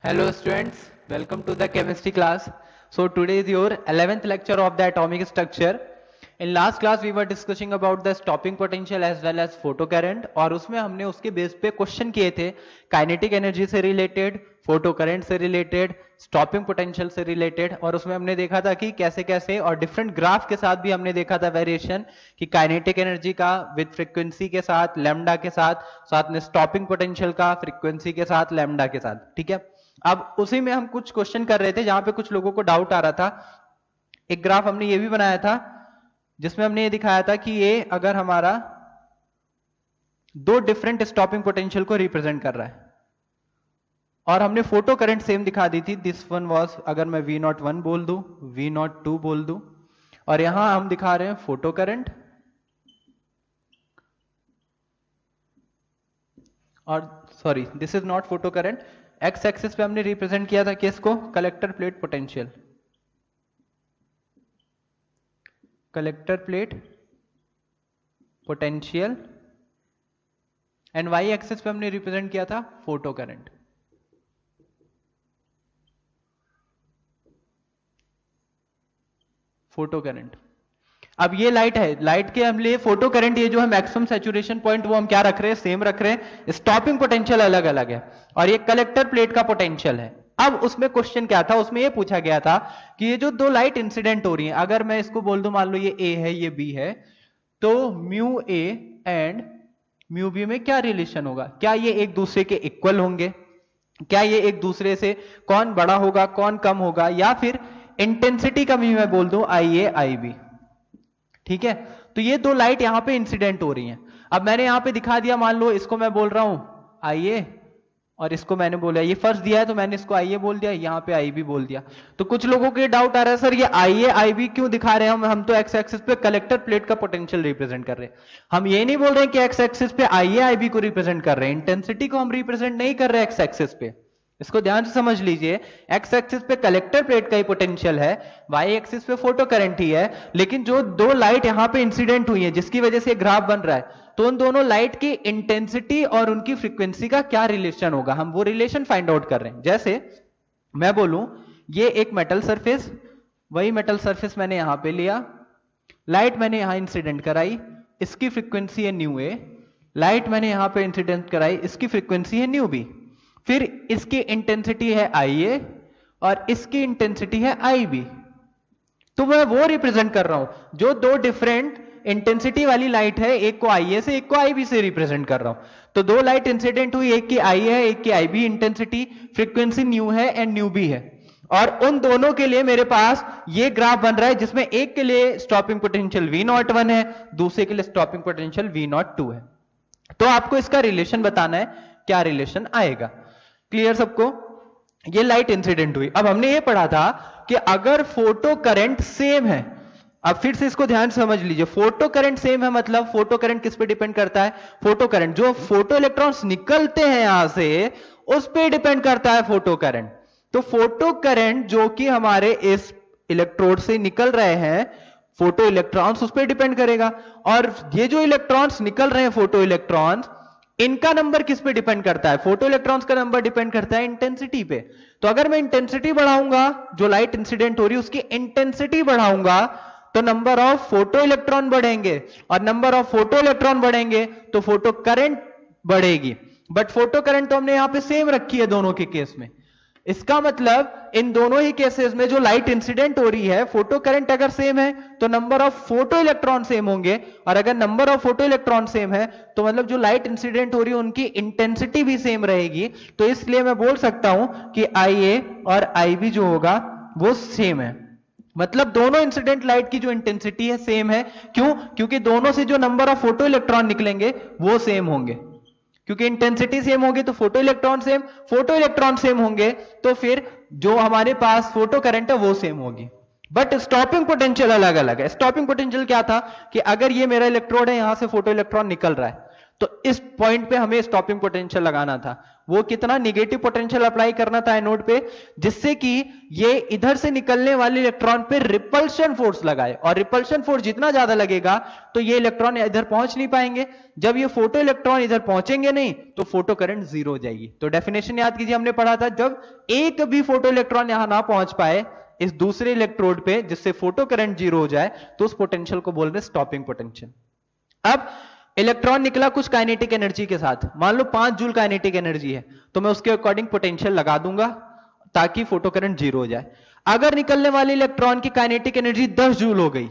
Hello students, welcome to the chemistry class. So today is your 11th lecture of the atomic structure. In last class we were discussing about the stopping potential as well as photocurrent और उसमें हमने उसके base पे question किए थे kinetic energy से related, photocurrent से related, stopping potential से रिलेटेड और उसमें हमने देखा था कि कैसे कैसे और डिफरेंट ग्राफ के साथ भी हमने देखा था वेरिएशन कि काइनेटिक एनर्जी का विद फ्रीक्वेंसी के साथ लैम्डा के साथ में स्टॉपिंग पोटेंशियल का फ्रीक्वेंसी के साथ लैम्डा के साथ. ठीक है, अब उसी में हम कुछ क्वेश्चन कर रहे थे जहां पे कुछ लोगों को डाउट आ रहा था. एक ग्राफ हमने ये भी बनाया था जिसमें हमने ये दिखाया था कि ये अगर हमारा दो डिफरेंट स्टॉपिंग पोटेंशियल को रिप्रेजेंट कर रहा है और हमने फोटो करंट सेम दिखा दी थी. दिस वन वाज, अगर मैं V01 बोल दूं, V02 बोल दूं, और यहां हम दिखा रहे हैं फोटो करंट और sorry this is not photo current. X axis पे हमने रिप्रेजेंट किया था किसको? Collector plate potential, collector plate potential, and Y axis पे हमने रिप्रेजेंट किया था फोटो करंट. Photo current. अब ये लाइट है, लाइट के हम लिए फोटो करंट, ये जो है मैक्सिमम सैचुरेशन पॉइंट वो हम क्या रख रहे हैं? सेम रख रहे हैं. स्टॉपिंग पोटेंशियल अलग अलग है और ये कलेक्टर प्लेट का पोटेंशियल है. अब उसमें क्वेश्चन क्या था? उसमें ये पूछा गया था कि ये जो दो लाइट इंसिडेंट हो रही है, अगर मैं इसको बोल दूं, मान लो ये ए है ये बी है, तो mu A and mu B में क्या रिलेशन होगा? क्या ये एक दूसरे के इक्वल होंगे? क्या ये एक दूसरे से कौन बड़ा होगा कौन कम होगा? या फिर इंटेंसिटी का भी मैं बोल दूं आई ए आई बी. ठीक है, तो ये दो लाइट यहां पे इंसिडेंट हो रही हैं. अब मैंने यहां पे दिखा दिया, मान लो इसको मैं बोल रहा हूं आई ए और इसको मैंने बोला, ये फर्स्ट दिया है तो मैंने इसको आई ए बोल दिया, यहां पे आई बी बोल दिया. तो कुछ लोगों के डाउट आ रहा है, सर ये आई ए आई बी क्यों दिखा रहे हैं? हम तो एक्स एक्सिस पे कलेक्टर प्लेट का पोटेंशियल रिप्रेजेंट कर रहे हैं. हम ये नहीं बोल रहे हैं कि एक्स एक्सिस पे आई ए आई बी को रिप्रेजेंट कर रहे हैं, इंटेंसिटी को हम रिप्रेजेंट नहीं कर रहे एक्स एक्सिस पे. इसको ध्यान से समझ लीजिए, एक्स एक्सिस पे कलेक्टर प्लेट का ही पोटेंशियल है, वाई एक्सिस पे फोटो करंट ही है. लेकिन जो दो लाइट यहां पे इंसिडेंट हुई है जिसकी वजह से ग्राफ बन रहा है, तो उन दोनों लाइट की इंटेंसिटी और उनकी फ्रीक्वेंसी का क्या रिलेशन होगा, हम वो रिलेशन फाइंड आउट कर रहे हैं. जैसे मैं बोलूं ये एक मेटल सरफेस, वही मेटल सरफेस मैंने यहां पे लिया, लाइट मैंने यहां इंसिडेंट कराई, इसकी फ्रीक्वेंसी है न्यू ए, लाइट मैंने यहां पे इंसिडेंट कराई, इसकी फ्रीक्वेंसी है न्यू बी, फिर इसकी इंटेंसिटी है आई ए और इसकी इंटेंसिटी है आई बी. तो मैं वो रिप्रेजेंट कर रहा हूं जो दो डिफरेंट इंटेंसिटी वाली लाइट है, एक को आई ए से एक को आई बी से रिप्रेजेंट कर रहा हूं. तो दो लाइट इंसिडेंट हुई, एक की आई है एक की आई बी, इंटेंसिटी फ्रीक्वेंसी न्यू है एंड न्यू बी है, और उन दोनों के लिए मेरे पास ये ग्राफ बन रहा है जिसमें एक के लिए स्टॉपिंग पोटेंशियल V01 है, दूसरे के लिए स्टॉपिंग पोटेंशियल V02 है. तो आपको इसका रिलेशन बताना है, क्या रिलेशन आएगा. क्लियर सबको? ये लाइट इंसिडेंट हुई. अब हमने ये पढ़ा था कि अगर फोटो करंट सेम है, अब फिर से इसको ध्यान से समझ लीजिए, फोटो करंट सेम है मतलब फोटो करंट किस पे डिपेंड करता है? फोटो करंट, जो फोटो इलेक्ट्रॉन्स निकलते हैं यहां से उस पे डिपेंड करता है फोटो करंट. तो फोटो करंट जो कि हमारे इस इलेक्ट्रोड से निकल रहे हैं फोटो इलेक्ट्रॉन्स, उस पर डिपेंड करेगा. और ये जो इलेक्ट्रॉन्स निकल रहे हैं फोटो इलेक्ट्रॉन्स, इनका नंबर किस पे डिपेंड करता है? फोटो इलेक्ट्रॉन्स का नंबर डिपेंड करता है इंटेंसिटी पे. तो अगर मैं इंटेंसिटी बढ़ाऊंगा, जो लाइट इंसिडेंट हो रही है उसकी इंटेंसिटी बढ़ाऊंगा, तो नंबर ऑफ फोटो इलेक्ट्रॉन बढ़ेंगे, और नंबर ऑफ फोटो इलेक्ट्रॉन बढ़ेंगे तो फोटो करंट बढ़ेगी. बट फोटो करंट तो हमने यहां पे सेम रखी है दोनों के केस में. इसका मतलब इन दोनों ही केसेस में जो लाइट इंसिडेंट हो रही है, फोटो करंट अगर सेम है तो number of photo electron same होंगे, और अगर number of photo electron same है तो मतलब जो लाइट इंसिडेंट हो रही है उनकी इंटेंसिटी भी सेम रहेगी. तो इसलिए मैं बोल सकता हूं कि आई ए और आई बी जो होगा वो सेम है. मतलब दोनों इंसिडेंट लाइट की जो इंटेंसिटी है सेम है. क्यों? क्योंकि दोनों से जो नंबर ऑफ फोटो इलेक्ट्रॉन निकलेंगे वो सेम होंगे. क्योंकि इंटेंसिटी सेम होगी तो फोटो इलेक्ट्रॉन सेम होंगे, तो फिर जो हमारे पास फोटो करंट है वो सेम होगी. बट स्टॉपिंग पोटेंशियल अलग अलग है. स्टॉपिंग पोटेंशियल क्या था कि अगर ये मेरा इलेक्ट्रोड है, यहां से फोटो इलेक्ट्रॉन निकल रहा है, तो इस पॉइंट पे हमें स्टॉपिंग पोटेंशियल लगाना था। वो कितना निगेटिव पोटेंशियल अप्लाई करना था एनोड पे, जिससे कि ये इधर से निकलने वाले इलेक्ट्रॉन पे रिपल्शन फोर्स लगाए, और रिपल्शन फोर्स जितना ज्यादा लगेगा तो ये इलेक्ट्रॉन इधर पहुंच नहीं पाएंगे। जब ये फोटो इलेक्ट्रॉन इधर पहुंचेंगे नहीं तो फोटो करंट जीरो हो जाएगी। तो डेफिनेशन याद कीजिए, हमने पढ़ा था जब एक भी फोटो इलेक्ट्रॉन यहां ना पहुंच पाए इस दूसरे इलेक्ट्रोड पे, जिससे फोटो करंट जीरो हो जाए, तो उस पोटेंशियल को बोल रहे हैं स्टॉपिंग पोटेंशियल। अब इलेक्ट्रॉन निकला कुछ काइनेटिक एनर्जी के साथ, मान लो 5 जूल काइनेटिक एनर्जी है, तो मैं उसके अकॉर्डिंग पोटेंशियल लगा दूंगा ताकि फोटो करंट जीरो हो जाए। अगर निकलने वाले इलेक्ट्रॉन की काइनेटिक एनर्जी 10 जूल हो गई,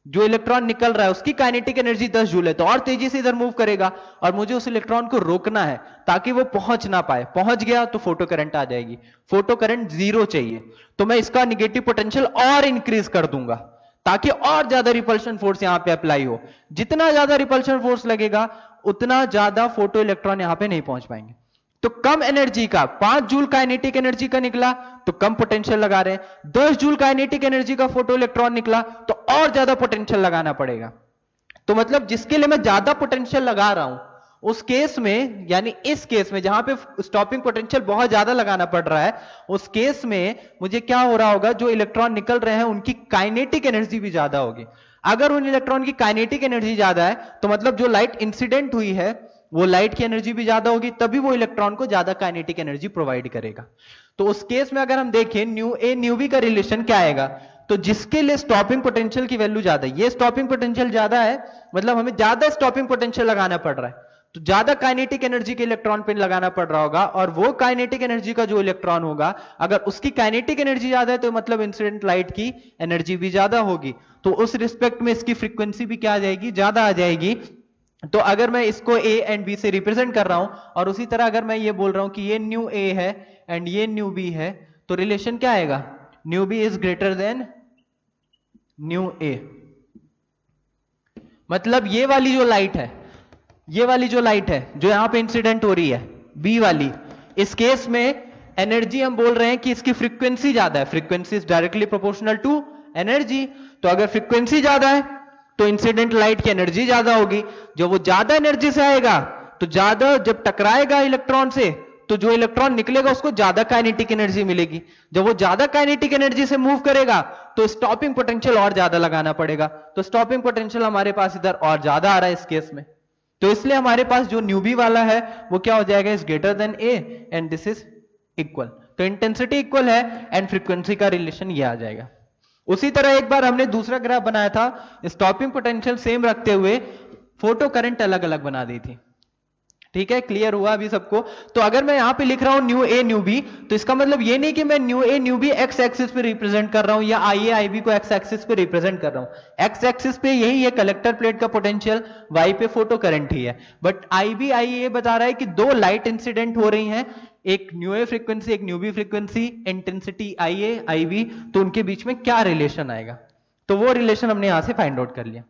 जो इलेक्ट्रॉन निकल रहा है उसकी काइनेटिक एनर्जी 10 जूल है, तो और तेजी से इधर मूव करेगा, और मुझे उस इलेक्ट्रॉन को रोकना है ताकि वो पहुंच ना पाए। पहुंच गया तो फोटो करंट आ जाएगी, फोटो करंट जीरो चाहिए, तो मैं इसका निगेटिव पोटेंशियल और इंक्रीज कर दूंगा ताकि और ज्यादा रिपल्शन फोर्स यहां पे अप्लाई हो। जितना ज्यादा रिपल्शन फोर्स लगेगा उतना ज्यादा फोटो इलेक्ट्रॉन यहां पे नहीं पहुंच पाएंगे। तो कम एनर्जी का 5 जूल काइनेटिक एनर्जी का निकला तो कम पोटेंशियल लगा रहे हैं, 10 जूल काइनेटिक एनर्जी का फोटो इलेक्ट्रॉन निकला तो और ज्यादा पोटेंशियल लगाना पड़ेगा। तो मतलब जिसके लिए मैं ज्यादा पोटेंशियल लगा रहा हूं उस केस में, यानी इस केस में जहां पे स्टॉपिंग पोटेंशियल बहुत ज्यादा लगाना पड़ रहा है, उस केस में मुझे क्या हो रहा होगा, जो इलेक्ट्रॉन निकल रहे हैं उनकी काइनेटिक एनर्जी भी ज्यादा होगी। अगर उन इलेक्ट्रॉन की काइनेटिक एनर्जी ज्यादा है तो मतलब जो लाइट इंसिडेंट हुई है वो लाइट की एनर्जी भी ज्यादा होगी, तभी वो इलेक्ट्रॉन को ज्यादा काइनेटिक एनर्जी प्रोवाइड करेगा। तो उस केस में अगर हम देखें न्यू ए न्यू बी का रिलेशन क्या आएगा, तो जिसके लिए स्टॉपिंग पोटेंशियल की वैल्यू ज्यादा है, ये स्टॉपिंग पोटेंशियल ज्यादा है, मतलब हमें ज्यादा स्टॉपिंग पोटेंशियल लगाना पड़ रहा है, तो ज्यादा काइनेटिक एनर्जी के इलेक्ट्रॉन पे लगाना पड़ रहा होगा, और वो काइनेटिक एनर्जी का जो इलेक्ट्रॉन होगा अगर उसकी काइनेटिक एनर्जी ज्यादा है तो मतलब इंसिडेंट लाइट की एनर्जी भी ज्यादा होगी, तो उस रिस्पेक्ट में इसकी फ्रीक्वेंसी भी क्या आ जाएगी, ज्यादा आ जाएगी। तो अगर मैं इसको ए एंड बी से रिप्रेजेंट कर रहा हूं, और उसी तरह अगर मैं ये बोल रहा हूं कि ये न्यू ए है एंड ये न्यू बी है, तो रिलेशन क्या आएगा, nu B is greater than nu A. मतलब ये वाली जो लाइट है, ये वाली जो लाइट है जो यहां पे इंसिडेंट हो रही है बी वाली, इस केस में एनर्जी हम बोल रहे हैं कि इसकी फ्रीक्वेंसी ज्यादा है, frequency is directly proportional to energy. तो अगर फ्रीक्वेंसी ज्यादा है तो इंसिडेंट लाइट की एनर्जी ज्यादा होगी, जब वो ज्यादा एनर्जी से आएगा तो ज्यादा जब टकराएगा इलेक्ट्रॉन से तो जो इलेक्ट्रॉन निकलेगा उसको ज्यादा काइनेटिक एनर्जी मिलेगी, जब वो ज्यादा काइनेटिक एनर्जी से मूव करेगा तो स्टॉपिंग पोटेंशियल और ज्यादा लगाना पड़ेगा। तो स्टॉपिंग पोटेंशियल हमारे पास इधर और ज्यादा आ रहा है इस केस में, तो इसलिए हमारे पास जो न्यूबी वाला है वो क्या हो जाएगा, is greater then A and this is equal. तो इंटेंसिटी इक्वल है एंड फ्रीक्वेंसी का रिलेशन ये आ जाएगा। उसी तरह एक बार हमने दूसरा ग्राफ बनाया था, स्टॉपिंग पोटेंशियल सेम रखते हुए फोटो करंट अलग अलग बना दी थी। ठीक है, क्लियर हुआ अभी सबको। तो अगर मैं यहां पे लिख रहा हूं न्यू ए न्यू बी, तो इसका मतलब ये नहीं कि मैं nu A nu B X axis पे रिप्रेजेंट कर रहा हूं या आई ए आई बी को एक्स एक्सिस पे रिप्रेजेंट कर रहा हूं। एक्स एक्सिस पे यही है कलेक्टर प्लेट का पोटेंशियल, वाई पे फोटो करंट ही है, बट आई बी आई ए बता रहा है कि दो लाइट इंसिडेंट हो रही हैं, एक न्यू ए फ्रीक्वेंसी एक nu B frequency, intensity I A I B, तो उनके बीच में क्या रिलेशन आएगा, तो वो रिलेशन हमने यहां से फाइंड आउट कर लिया।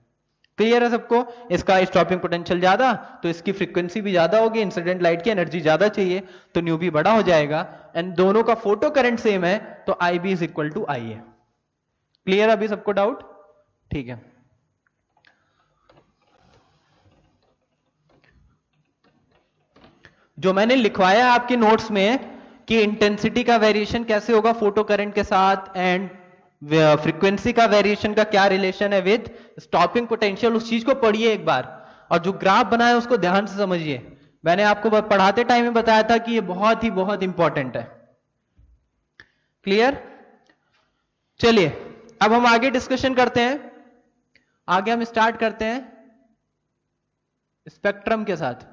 क्लियर है सबको, इसका स्टॉपिंग पोटेंशियल ज्यादा तो इसकी फ्रीक्वेंसी भी ज्यादा होगी, इंसिडेंट लाइट की एनर्जी ज्यादा चाहिए तो न्यू बी बड़ा हो जाएगा, एंड दोनों का फोटो करंट सेम है तो I B is equal to I A. Clear अभी सबको डाउट, ठीक है। जो मैंने लिखवाया आपके नोट्स में कि इंटेंसिटी का वेरिएशन कैसे होगा फोटो करंट के साथ एंड फ्रीक्वेंसी का वेरिएशन का क्या रिलेशन है विद स्टॉपिंग पोटेंशियल, उस चीज को पढ़िए एक बार, और जो ग्राफ बनाया उसको ध्यान से समझिए। मैंने आपको पढ़ाते टाइम में बताया था कि ये बहुत इंपॉर्टेंट है। क्लियर, चलिए अब हम आगे डिस्कशन करते हैं। आगे हम स्टार्ट करते हैं स्पेक्ट्रम के साथ,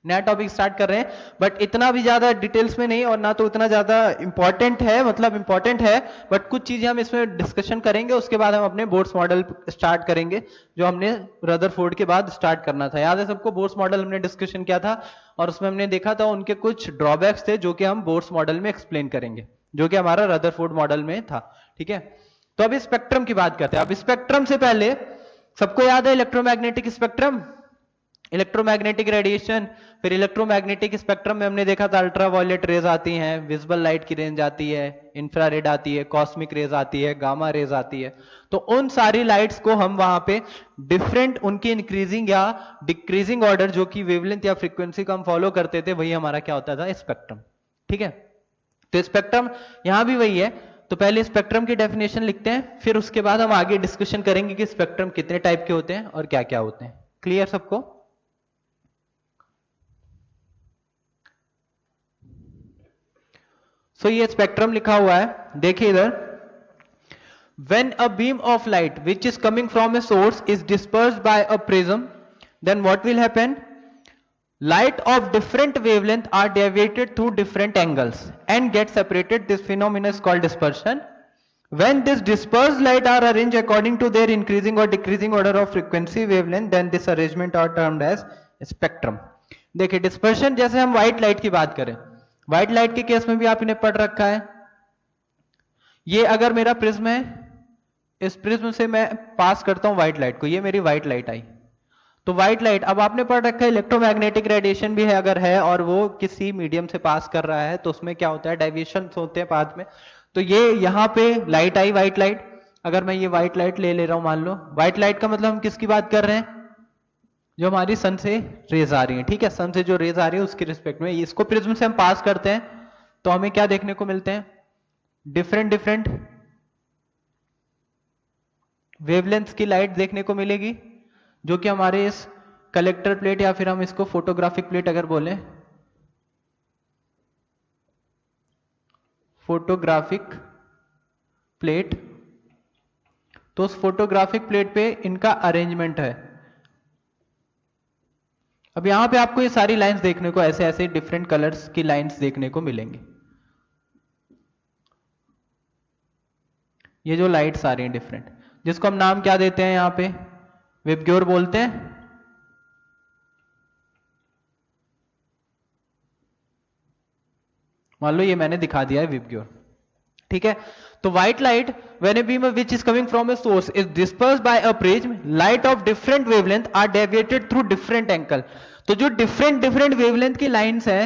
नया टॉपिक स्टार्ट कर रहे हैं, बट इतना भी ज्यादा डिटेल्स में नहीं और ना तो इतना ज्यादा इंपॉर्टेंट है, मतलब इंपॉर्टेंट है बट कुछ चीजें हम इसमें डिस्कशन करेंगे, उसके बाद हम अपने बोर्ड्स मॉडल स्टार्ट करेंगे जो हमने रदरफोर्ड के बाद स्टार्ट करना था। याद है सबको, बोर्ड्स मॉडल हमने डिस्कशन किया था और उसमें हमने देखा था उनके कुछ ड्रॉबैक्स थे जो कि हम बोर्ड्स मॉडल में एक्सप्लेन करेंगे, जो कि हमारा रदरफोर्ड मॉडल में था। ठीक है, तो अभी स्पेक्ट्रम की बात करते हैं। अब स्पेक्ट्रम से पहले सबको याद है इलेक्ट्रोमैग्नेटिक स्पेक्ट्रम, इलेक्ट्रोमैग्नेटिक रेडिएशन, फिर इलेक्ट्रोमैग्नेटिक स्पेक्ट्रम में हमने देखा था अल्ट्रावायलेट रेज आती हैं, विजिबल लाइट की रेंज आती है, इंफ्रारेड आती है, कॉस्मिक रेज आती है, गामा रेज आती है। तो उन सारी लाइट्स को हम वहां पे डिफरेंट उनकी इंक्रीजिंग या डिक्रीजिंग ऑर्डर जो कि वेवलेंथ या फ्रीक्वेंसी को हम फॉलो करते थे, वही हमारा क्या होता था, स्पेक्ट्रम। ठीक है, तो स्पेक्ट्रम यहां भी वही है। तो पहले स्पेक्ट्रम की डेफिनेशन लिखते हैं, फिर उसके बाद हम आगे डिस्कशन करेंगे कि स्पेक्ट्रम कितने टाइप के होते हैं और क्या क्या होते हैं। क्लियर सबको? सो ये स्पेक्ट्रम लिखा हुआ है, देखिए इधर। When a beam of light which is coming from a source is dispersed by a prism, then what will happen? Light of different wavelength are deviated through different angles and get separated. This phenomenon is called dispersion. When this dispersed light are arranged according to their increasing or decreasing order of frequency wavelength, then this arrangement are termed as spectrum. देखिए dispersion, जैसे हम white light की बात करें, white light के case में भी आपने पढ़ रखा है। ये अगर मेरा प्रिज्म है, इस प्रिज्म से मैं पास करता हूं व्हाइट लाइट को, ये मेरी व्हाइट लाइट आई। तो व्हाइट लाइट, अब आपने पढ़ रखा है इलेक्ट्रोमैग्नेटिक रेडिएशन भी है अगर है, और वो किसी मीडियम से पास कर रहा है तो उसमें क्या होता है, डेविएशन होते हैं पाथ में। तो ये यहां पे लाइट आई, व्हाइट लाइट। अगर मैं ये व्हाइट लाइट ले रहा हूं, मान लो व्हाइट लाइट का मतलब हम किसकी बात कर रहे हैं, जो हमारी सन से रेज आ रही है। ठीक है, सन से जो रेज आ रही है उसके रिस्पेक्ट में इसको प्रिज्म से हम पास करते हैं, तो हमें क्या देखने को मिलते हैं, डिफरेंट डिफरेंट वेवलेंथ की लाइट देखने को मिलेगी, जो कि हमारे इस कलेक्टर प्लेट या फिर हम इसको फोटोग्राफिक प्लेट अगर बोलें, फोटोग्राफिक प्लेट, तो उस फोटोग्राफिक प्लेट पे इनका अरेंजमेंट है। अब यहां पे आपको ये सारी लाइंस देखने को, ऐसे ऐसे डिफरेंट कलर्स की लाइंस देखने को मिलेंगी। ये जो लाइट्स आ रही हैं डिफरेंट, जिसको हम नाम क्या देते हैं, यहां पे विबग्योर बोलते हैं। मान लो ये मैंने दिखा दिया है विबग्योर। ठीक है, तो white light when a beam which is coming from a source is dispersed by a prism, light of different wavelength are deviated through different angle. तो जो डिफरेंट डिफरेंट वेवलेंथ की लाइंस है,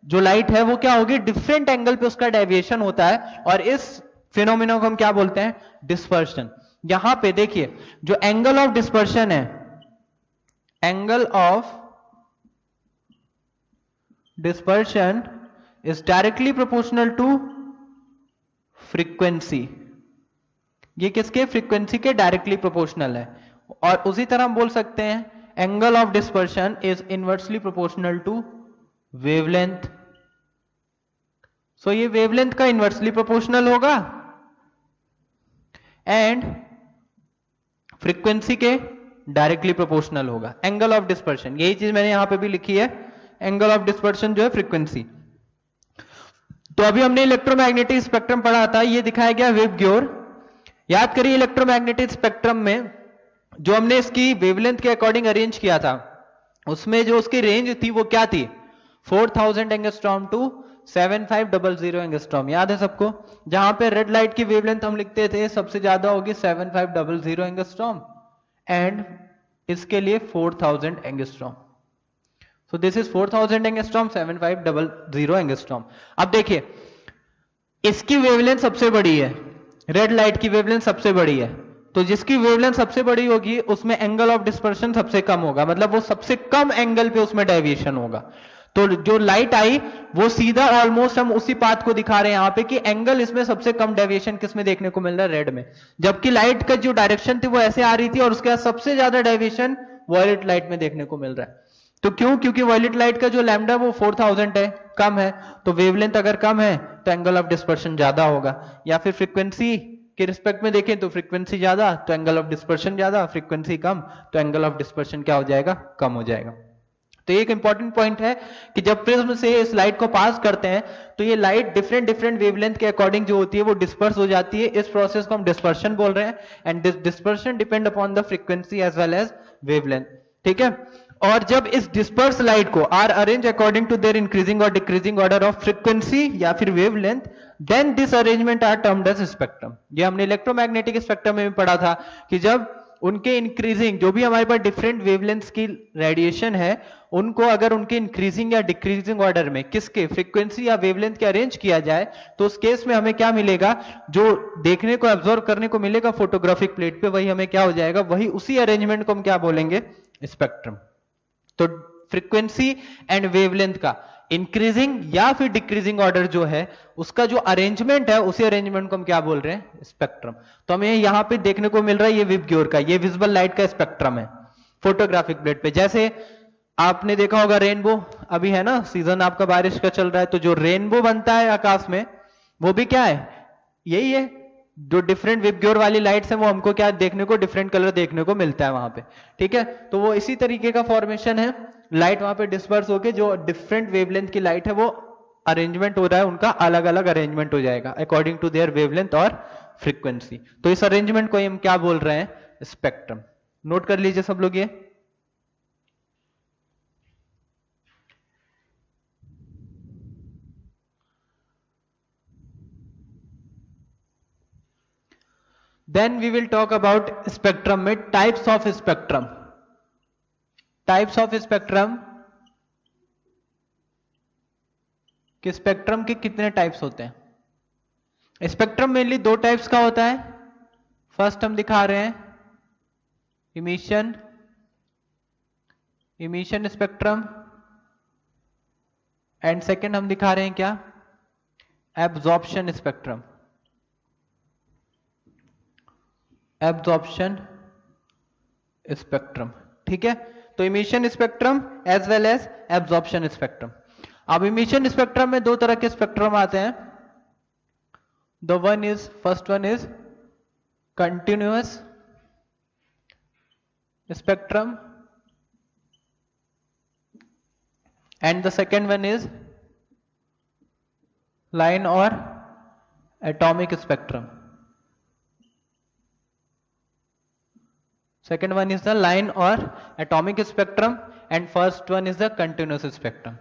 जो लाइट है वो क्या होगी, डिफरेंट एंगल पे उसका डेविएशन होता है, और इस फिनोमिना को हम क्या बोलते हैं, डिस्पर्शन। यहां पे देखिए जो एंगल ऑफ डिस्पर्शन है, angle of dispersion is directly proportional to frequency. ये किसके, फ्रीक्वेंसी के डायरेक्टली प्रोपोर्शनल है। और उसी तरह हम बोल सकते हैं angle of dispersion is inversely proportional to wavelength. So ये वेवलेंथ का इनवर्सली प्रोपोर्शनल होगा एंड फ्रीक्वेंसी के डायरेक्टली प्रोपोर्शनल होगा। एंगल ऑफ डिस्पर्शन, यही चीज मैंने यहां पे भी लिखी है, एंगल ऑफ डिस्पर्शन जो है फ्रीक्वेंसी। तो अभी हमने इलेक्ट्रोमैग्नेटिक स्पेक्ट्रम पढ़ा था, ये दिखाया गया विबग्योर। याद करिए इलेक्ट्रोमैग्नेटिक स्पेक्ट्रम में जो हमने इसकी वेवलेंथ के अकॉर्डिंग अरेंज किया था, उसमें जो उसकी रेंज थी वो क्या थी, 4000 एंगस्ट्रॉम टू 7500 एंगस्ट्रॉम। याद है सबको? जहां पे रेड लाइट की वेवलेंथ हम लिखते थे सबसे ज्यादा होगी 7500 एंगस्ट्रॉम एंड इसके लिए 4000 angstrom. So this is 4000 angstrom, 7500 angstrom. अब देखिए इसकी वेवलेंथ सबसे बड़ी है, रेड लाइट की वेवलेंथ सबसे बड़ी है, तो जिसकी वेवलेंथ सबसे बड़ी होगी उसमें एंगल ऑफ डिस्पर्शन सबसे कम होगा, मतलब वो सबसे कम एंगल पे उसमें डेविएशन होगा। तो जो लाइट आई वो सीधा ऑलमोस्ट हम उसी पाथ को दिखा रहे हैं यहां पे कि एंगल इसमें सबसे कम डेविएशन किसमें देखने को मिल रहा है, रेड में। जबकि लाइट का जो डायरेक्शन थी वो ऐसे आ रही थी और उसके बाद सबसे ज्यादा डेविएशन वॉयलेट लाइट में देखने को मिल रहा है। तो क्यों? क्योंकि वॉयलेट लाइट का जो लैम्डा वो 4000 है, कम है, तो वेवलेंथ अगर कम है तो एंगल ऑफ डिस्पर्शन ज्यादा होगा। या फिर फ्रीक्वेंसी के रिस्पेक्ट में देखें तो फ्रीक्वेंसी ज्यादा तो एंगल ऑफ डिस्पर्शन ज्यादा, फ्रीक्वेंसी कम तो एंगल ऑफ डिस्पर्शन क्या हो जाएगा, कम हो जाएगा। तो एक इंपॉर्टेंट पॉइंट है कि जब प्रिज्म से इस लाइट को पास करते हैं तो ये लाइट डिफरेंट डिफरेंट वेवलेंथ के अकॉर्डिंग जो होती है वो डिस्पर्स हो जाती है। इस प्रोसेस को हम डिस्पर्शन बोल रहे हैं and this dispersion depend upon the frequency as well as wavelength. ठीक है, और जब इस डिस्पर्स लाइट को are arrange according to their increasing और डिक्रीजिंग ऑर्डर ऑफ फ्रीक्वेंसी या फिर wavelength, then this arrangement are termed as spectrum. ये हमने इलेक्ट्रोमैग्नेटिक स्पेक्ट्रम में भी पढ़ा था कि जब उनके इंक्रीजिंग, जो भी हमारे पास डिफरेंट वेवलेंथ्स की रेडिएशन है, उनको अगर उनके इंक्रीजिंग या डिक्रीजिंग ऑर्डर में किसके फ्रीक्वेंसी या वेवलेंथ के अरेंज किया जाए, तो उस केस में हमें क्या मिलेगा, जो देखने को एब्जॉर्व करने को मिलेगा फोटोग्राफिक प्लेट पे, वही हमें क्या हो जाएगा, वही उसी अरेंजमेंट को हम क्या बोलेंगे, स्पेक्ट्रम। तो फ्रीक्वेंसी एंड वेवलेंथ का इंक्रीजिंग या फिर डिक्रीजिंग ऑर्डर जो है, उसका जो अरेंजमेंट है, उसी अरेंजमेंट को हम क्या बोल रहे हैं, स्पेक्ट्रम। तो हमें यहां पे देखने को मिल रहा है ये विबग्योर का, ये विजिबल लाइट का स्पेक्ट्रम है फोटोग्राफिक प्लेट पे। जैसे आपने देखा होगा रेनबो, अभी है ना सीजन आपका बारिश का चल रहा है, तो जो रेनबो बनता है आकाश में, वो भी क्या है, यही है। जो डिफरेंट विबग्योर वाली लाइट्स हैं, वो हमको क्या देखने को, डिफरेंट कलर देखने को मिलता है वहां पे, ठीक है। तो वो इसी तरीके का फॉर्मेशन है, लाइट वहां पे डिस्पर्स होके जो डिफरेंट वेवलेंथ की लाइट है, वो अरेंजमेंट हो रहा है, उनका अलग अलग अरेंजमेंट हो जाएगा अकॉर्डिंग टू देयर वेवलेंथ और फ्रीक्वेंसी। तो इस अरेंजमेंट को हम क्या बोल रहे हैं, स्पेक्ट्रम। नोट कर लीजिए सब लोग ये। Then we will talk about spectrum में types of spectrum. Types of spectrum कि स्पेक्ट्रम के कितने टाइप्स होते हैं। स्पेक्ट्रम मेनली दो टाइप्स का होता है। फर्स्ट हम दिखा रहे हैं emission, emission spectrum, and second हम दिखा रहे हैं क्या, एब्जॉर्प्शन स्पेक्ट्रम। एब्जॉर्प्शन स्पेक्ट्रम, ठीक है। तो emission spectrum as well as absorption spectrum. अब इमिशन स्पेक्ट्रम में दो तरह के स्पेक्ट्रम आते हैं। The one is, first one is continuous spectrum and the second one is line और atomic spectrum. Second one is the line or atomic spectrum and first one is the continuous spectrum।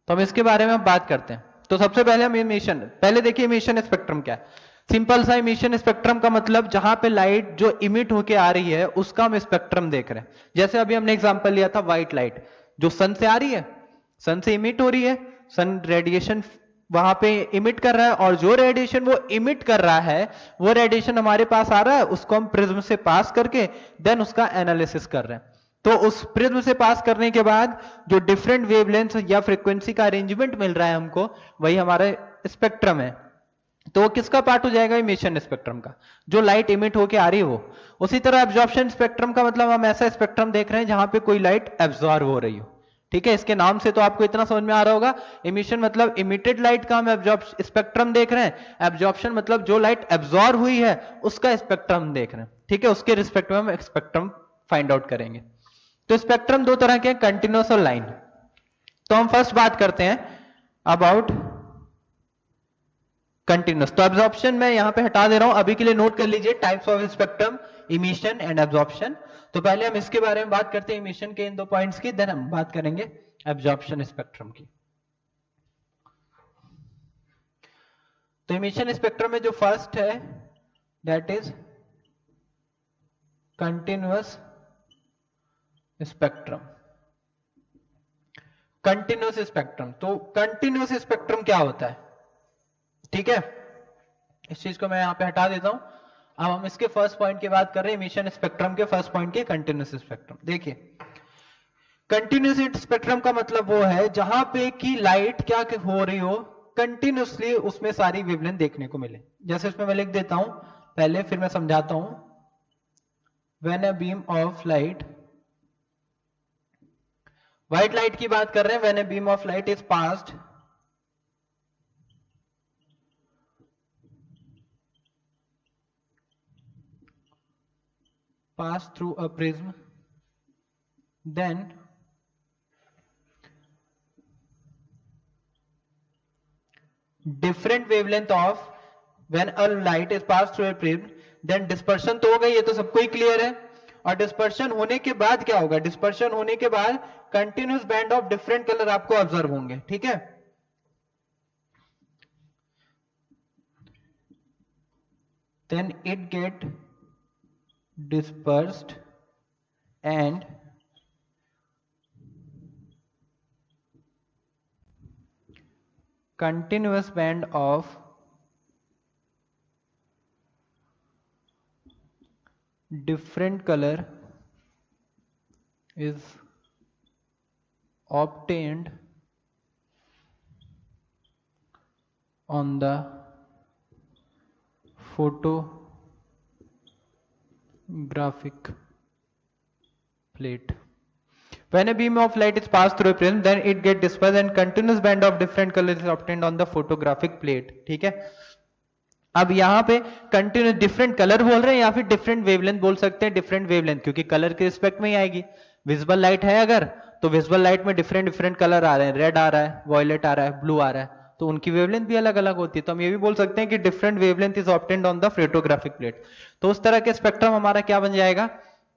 तो हम इसके बारे में बात करते हैं। तो सबसे पहले हम इमिशन, पहले देखिए इमिशन स्पेक्ट्रम क्या है। सिंपल सा इमिशन स्पेक्ट्रम का मतलब जहां पे लाइट जो इमिट होके आ रही है उसका हम स्पेक्ट्रम देख रहे हैं। जैसे अभी हमने एग्जांपल लिया था व्हाइट लाइट, जो सन से आ रही है, सन से इमिट हो रही है, सन रेडिएशन वहां पे इमिट कर रहा है, और जो रेडिएशन वो इमिट कर रहा है, वो रेडिएशन हमारे पास आ रहा है, उसको हम प्रिज्म से पास करके देन उसका एनालिसिस कर रहे हैं। तो उस प्रिज्म से पास करने के बाद जो डिफरेंट वेवलेंथ या फ्रीक्वेंसी का अरेंजमेंट मिल रहा है हमको, वही हमारा स्पेक्ट्रम है। तो वो किसका पार्ट हो जाएगा, इमिशन स्पेक्ट्रम का, जो लाइट इमिट होके आ रही है वो। उसी तरह एब्जॉर्प्शन स्पेक्ट्रम का मतलब हम ऐसा स्पेक्ट्रम देख रहे हैं जहां पे कोई लाइट एब्जॉर्ब हो रही हो, ठीक है। इसके नाम से तो आपको इतना समझ में आ रहा होगा, इमिशन मतलब इमिटेड लाइट का हम एब्जॉर्ब स्पेक्ट्रम देख रहे हैं, एब्जॉर्प्शन मतलब जो लाइट एब्जॉर्ब हुई है उसका स्पेक्ट्रम देख रहे हैं, ठीक है। उसके रिस्पेक्ट में हम स्पेक्ट्रम फाइंड आउट करेंगे। तो स्पेक्ट्रम दो तरह के, कंटिन्यूअस और लाइन। तो हम फर्स्ट बात करते हैं अबाउट कंटिन्यूअस। तो एब्जॉर्प्शन मैं यहां पे हटा दे रहा हूं, अभी के लिए नोट कर लीजिए types of spectrum, emission and absorption. तो पहले हम इसके बारे में बात करते हैं, इमिशन के इन दो पॉइंट्स की, देन हम बात करेंगे एब्जॉर्प्शन स्पेक्ट्रम की। तो इमिशन स्पेक्ट्रम में जो फर्स्ट है that is continuous spectrum. Continuous spectrum, तो कंटिन्यूअस स्पेक्ट्रम क्या होता है, ठीक है। इस चीज को मैं यहां पे हटा देता हूं। अब हम इसके फर्स्ट पॉइंट की बात कर रहे हैं, इमिशन स्पेक्ट्रम के फर्स्ट पॉइंट के, कंटिन्यूअस स्पेक्ट्रम। देखिए कंटिन्यूअस स्पेक्ट्रम का मतलब वो है जहां पे की लाइट क्या हो रही हो, कंटिन्यूअसली उसमें सारी वेवलेंथ देखने को मिले। जैसे इसमें मैं लिख देता हूं पहले, फिर मैं समझाता हूं। When a beam of light, white light की बात कर रहे हैं, when a beam of light is passed pass through a prism, then different wavelength of when a light is passed through a prism, then dispersion तो हो गई, ये तो सबको ही क्लियर है। और डिस्पर्शन होने के बाद क्या होगा, डिस्पर्शन होने के बाद continuous band of different colour आपको ऑब्जर्व होंगे, ठीक है। then it get dispersed and continuous band of different color is obtained on the photographic plate. When a beam of light is passed through a prism, then it get dispersed and continuous band of different colors is obtained on the photographic plate. ठीक है, अब यहाँ पे continuous different colour बोल रहे हैं या फिर डिफरेंट वेवलेंथ बोल सकते हैं, डिफरेंट वेवलेंथ क्योंकि कलर के रिस्पेक्ट में ही आएगी। विजिबल लाइट है अगर, तो विजिबल लाइट में डिफरेंट डिफरेंट कलर आ रहे हैं, रेड आ रहा है, वॉयलेट आ रहा है, ब्लू आ रहा है, तो उनकी वेवलेंथ भी अलग अलग होती है। तो हम ये भी बोल सकते हैं कि different wavelength is obtained on the photographic plate. तो उस तरह के स्पेक्ट्रम हमारा क्या बन जाएगा,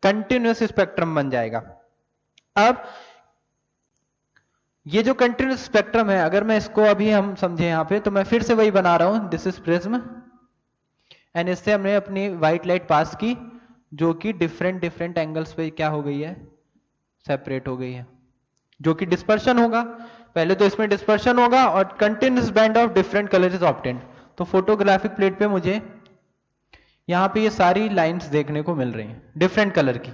कंटिन्यूस स्पेक्ट्रम बन जाएगा। अब ये जो कंटिन्यूस स्पेक्ट्रम है, अगर मैं इसको अभी हम समझे यहां पे, तो मैं फिर से वही बना रहा हूं, दिस इज प्रिज्म एंड इससे हमने अपनी व्हाइट लाइट पास की जो कि डिफरेंट डिफरेंट एंगल्स पे क्या हो गई है, सेपरेट हो गई है, जो कि डिस्पर्शन होगा। पहले तो इसमें डिस्पर्शन होगा और continuous band of different colour is obtained. तो फोटोग्राफिक प्लेट पे मुझे यहां पे ये सारी लाइंस देखने को मिल रही हैं डिफरेंट कलर की।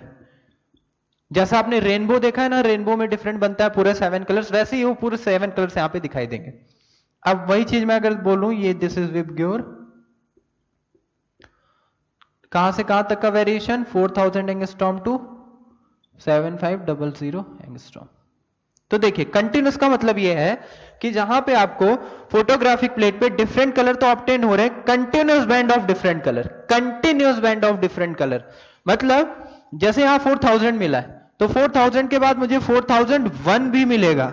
जैसा आपने रेनबो देखा है ना, रेनबो में डिफरेंट बनता है पूरे 7 कलर्स, वैसे ही वो पूरे 7 कलर्स यहां पे दिखाई देंगे। अब वही चीज मैं अगर बोलूं, ये दिस इज विबग्योर, कहां से कहां तक का वेरिएशन, 4000 एंगस्ट्रॉम टू 7500 एंगस्ट्रॉम। तो देखिए कंटिन्यूस का मतलब ये है कि जहां पे आपको फोटोग्राफिक प्लेट पे डिफरेंट कलर तो ऑब्टेन हो रहे हैं, continuous band of different colour, continuous band of different colour. मतलब जैसे यहां 4000 मिला है, तो 4000 के बाद मुझे 4001 भी मिलेगा,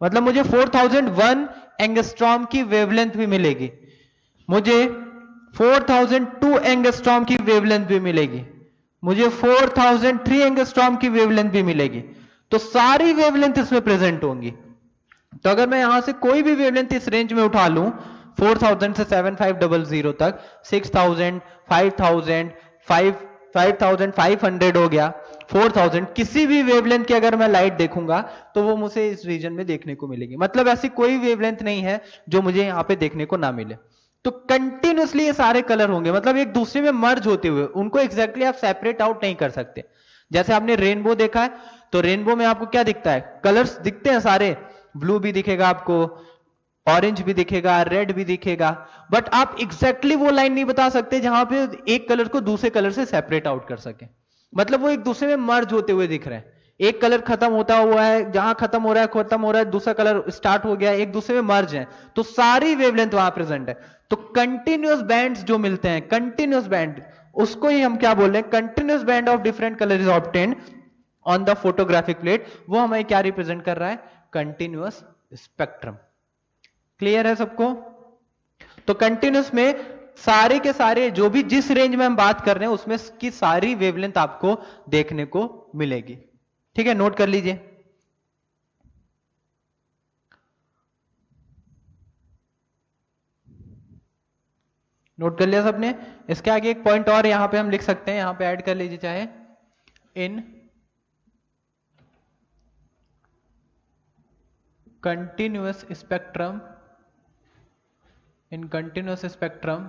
मतलब मुझे 4001 एंगस्ट्रॉम की वेवलेंथ भी मिलेगी, मुझे 4002 एंगस्ट्रॉम की वेवलेंथ भी मिलेगी, मुझे 4003 एंगस्ट्रॉम की वेवलेंथ भी मिलेगी। तो सारी वेवलेंथ इसमें प्रेजेंट होंगी। तो अगर मैं यहां से कोई भी वेवलेंथ इस रेंज में उठा लूं, 4000 से 7500 तक, 6000, 5000, 5500 हो गया, 4000, किसी भी वेवलेंथ की अगर मैं लाइट देखूंगा तो वो मुझे इस रीजन में देखने को मिलेगी। मतलब ऐसी कोई वेवलेंथ नहीं है जो मुझे यहां पे देखने को ना मिले। तो कंटिन्यूसली ये सारे कलर होंगे, मतलब एक दूसरे में मर्ज होते हुए, उनको एग्जैक्टली आप सेपरेट आउट नहीं कर सकते। जैसे आपने रेनबो देखा है, तो रेनबो में आपको क्या दिखता है, कलर्स दिखते हैं सारे, ब्लू भी दिखेगा आपको, ऑरेंज भी दिखेगा, रेड भी दिखेगा, बट आप एग्जैक्टली वो लाइन नहीं बता सकते जहां पे एक कलर को दूसरे कलर से सेपरेट आउट कर सके। मतलब वो एक दूसरे में मर्ज होते हुए दिख रहे हैं, एक कलर खत्म होता हुआ है, जहां खत्म हो रहा है दूसरा कलर स्टार्ट हो गया, एक दूसरे में मर्ज है, तो सारी वेवलेंथ वहां प्रेजेंट है। तो कंटिन्यूस बैंड्स जो मिलते हैं, कंटिन्यूस बैंड, उसको ही हम क्या बोल रहे हैं, continuous band of different colour is obtained on the photographic plate. वो हमें क्या रिप्रेजेंट कर रहा है, कंटिन्यूस स्पेक्ट्रम। क्लियर है सबको? तो कंटिन्यूस में सारे के सारे जो भी जिस रेंज में हम बात कर रहे हैं उसमें की सारी वेवलेंथ आपको देखने को मिलेगी। ठीक है, नोट कर लीजिए। नोट कर लिया सबने? इसके आगे एक पॉइंट और यहां पे हम लिख सकते हैं, यहां पे ऐड कर लीजिए चाहे, इन continuous spectrum, in continuous spectrum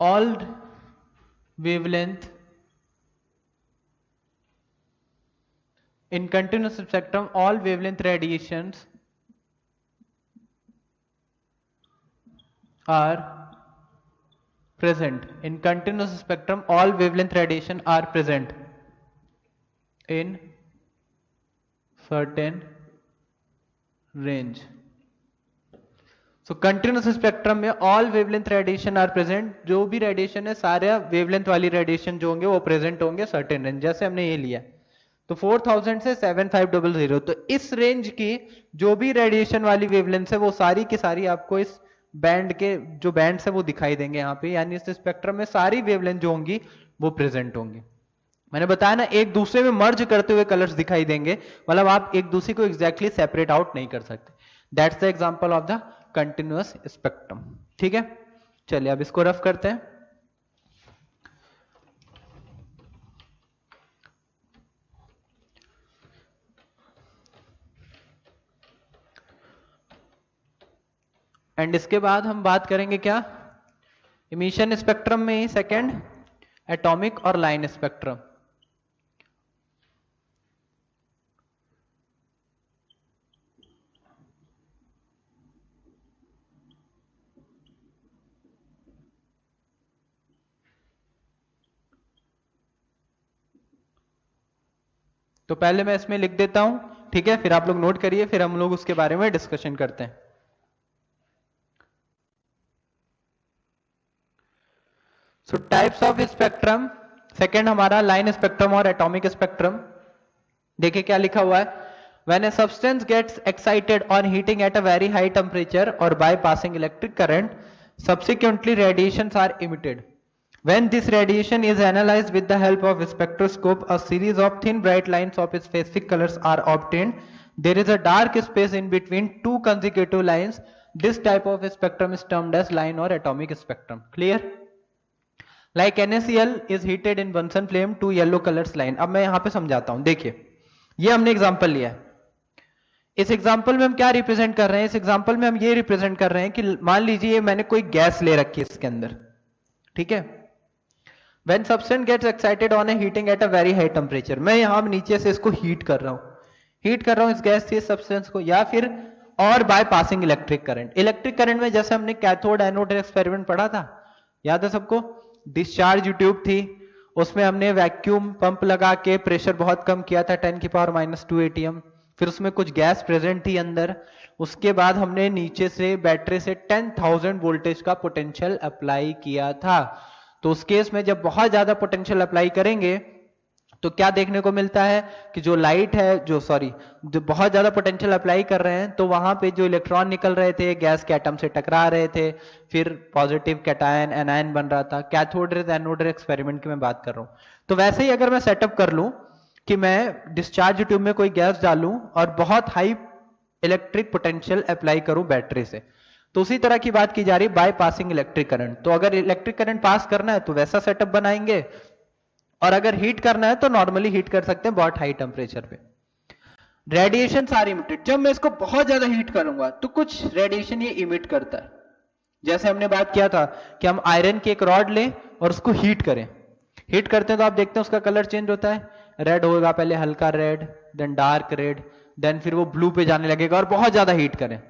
all wavelength, in continuous spectrum all wavelength radiations are present, in continuous spectrum all wavelength radiation are present in certain range. So continuous spectrum में all wavelength radiation are present, जो भी radiation है सारे wavelength वाली radiation जो होंगे वो present होंगे सर्टेन रेंज। जैसे हमने ये लिया तो 4000 से 7500, तो इस रेंज की जो भी रेडिएशन वाली वेवलेंथ है वो सारी की सारी आपको इस बैंड के जो बैंड्स है वो दिखाई देंगे यहाँ पे, यानी इस स्पेक्ट्रम में सारी वेवलेंथ जो होंगी वो प्रेजेंट होंगी। मैंने बताया ना, एक दूसरे में मर्ज करते हुए कलर्स दिखाई देंगे, मतलब आप एक दूसरे को एग्जैक्टली सेपरेट आउट नहीं कर सकते। That's the example of the continuous spectrum. ठीक है, चलिए अब इसको रफ करते हैं। एंड इसके बाद हम बात करेंगे क्या, इमिशन स्पेक्ट्रम में ही सेकंड एटॉमिक और लाइन स्पेक्ट्रम। तो पहले मैं इसमें लिख देता हूं, ठीक है, फिर आप लोग नोट करिए, फिर हम लोग उसके बारे में डिस्कशन करते हैं। सो टाइप्स ऑफ स्पेक्ट्रम, सेकेंड हमारा लाइन स्पेक्ट्रम और एटॉमिक स्पेक्ट्रम। देखिए क्या लिखा हुआ है, when a substance gets excited on heating at a very high temperature or by passing electric current, subsequently radiations are emitted. When this radiation is analyzed with the help of a spectroscope, a series of thin bright lines of specific colors are obtained. There is a dark space in between two consecutive lines. This type of spectrum is termed as line or atomic spectrum. Clear? Like NaCl is heated in Bunsen flame, two yellow colors line. अब मैं यहां पे समझाता हूं। देखिए ये हमने example लिया है, इस एग्जांपल में हम क्या रिप्रेजेंट कर रहे हैं, इस एग्जांपल में हम ये रिप्रेजेंट कर रहे हैं कि मान लीजिए मैंने कोई गैस ले रखी है इसके अंदर, ठीक है। When substance gets excited on a heating at a very high temperature, मैं यहां नीचे से इसको हीट कर रहा हूं इस गैस से सब्सटेंस को, या फिर और by passing electric current. Electric current में जैसे हमने कैथोड एनोड एक्सपेरिमेंट पढ़ा था, याद है सबको, डिस्चार्ज ट्यूब थी, उसमें हमने वैक्यूम पंप लगा के प्रेशर बहुत कम किया था 10⁻⁻² atm, फिर उसमें कुछ गैस प्रेजेंट थी अंदर, उसके बाद हमने नीचे से बैटरी से 10,000 वोल्टेज का पोटेंशियल अप्लाई किया था। तो उस केस में जब बहुत ज्यादा पोटेंशियल अप्लाई करेंगे तो क्या देखने को मिलता है कि जो लाइट है, जो बहुत ज्यादा पोटेंशियल अप्लाई कर रहे हैं तो वहां पे जो इलेक्ट्रॉन निकल रहे थे गैस के एटम से टकरा रहे थे, फिर पॉजिटिव कैटायन एनायन बन रहा था। कैथोड रे एनोड रे एक्सपेरिमेंट की मैं बात कर रहा हूं। तो वैसे ही अगर मैं सेटअप कर लूं कि मैं डिस्चार्ज ट्यूब में कोई गैस डालूं और बहुत हाई इलेक्ट्रिक पोटेंशियल अप्लाई करूं बैटरी से, तो उसी तरह की बात की जा रही है बाय पासिंग इलेक्ट्रिक करंट। तो अगर इलेक्ट्रिक करंट पास करना है तो वैसा सेटअप बनाएंगे, और अगर हीट करना है तो नॉर्मली हीट कर सकते हैं बहुत हाई टेम्परेचर पे। रेडिएशन आर इमिटेड, जब मैं इसको बहुत ज्यादा हीट करूंगा तो कुछ रेडिएशन ये इमिट करता है। जैसे हमने बात किया था कि हम आयरन की एक रॉड लें और उसको हीट करें, हीट करते हैं तो आप देखते हैं उसका कलर चेंज होता है, रेड होगा पहले, हल्का red, then dark red, then फिर वो ब्लू पे जाने लगेगा, और बहुत ज्यादा हीट करें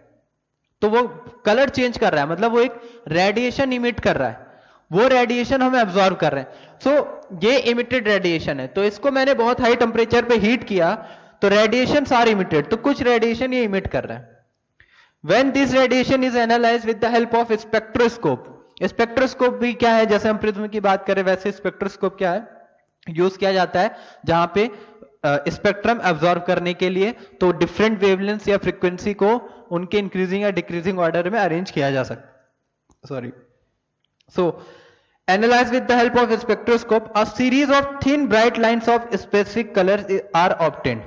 तो वो कलर चेंज कर रहा है, मतलब वो एक रेडिएशन इमिट कर रहा है, वो रेडिएशन हम एब्जॉर्ब कर रहे हैं। सो ये इमिटेड रेडिएशन है, तो इसको मैंने बहुत हाई टेम्परेचर पे हीट किया तो रेडिएशन आर इमिटेड, तो कुछ रेडिएशन ये इमिट कर रहा है। When this radiation is analyzed with the help of spectroscope, spectroscope भी क्या है, जैसे हम प्रिज्म की बात करें वैसे स्पेक्ट्रोस्कोप क्या है, यूज किया जाता है जहां पे स्पेक्ट्रम एब्जॉर्ब करने के लिए, तो डिफरेंट वेवलेंथ या फ्रीक्वेंसी को उनके इंक्रीजिंग या डिक्रीजिंग ऑर्डर में अरेंज किया जा सकता, सो analyzed with the help of a spectroscope, a series of thin bright lines of specific colors are obtained.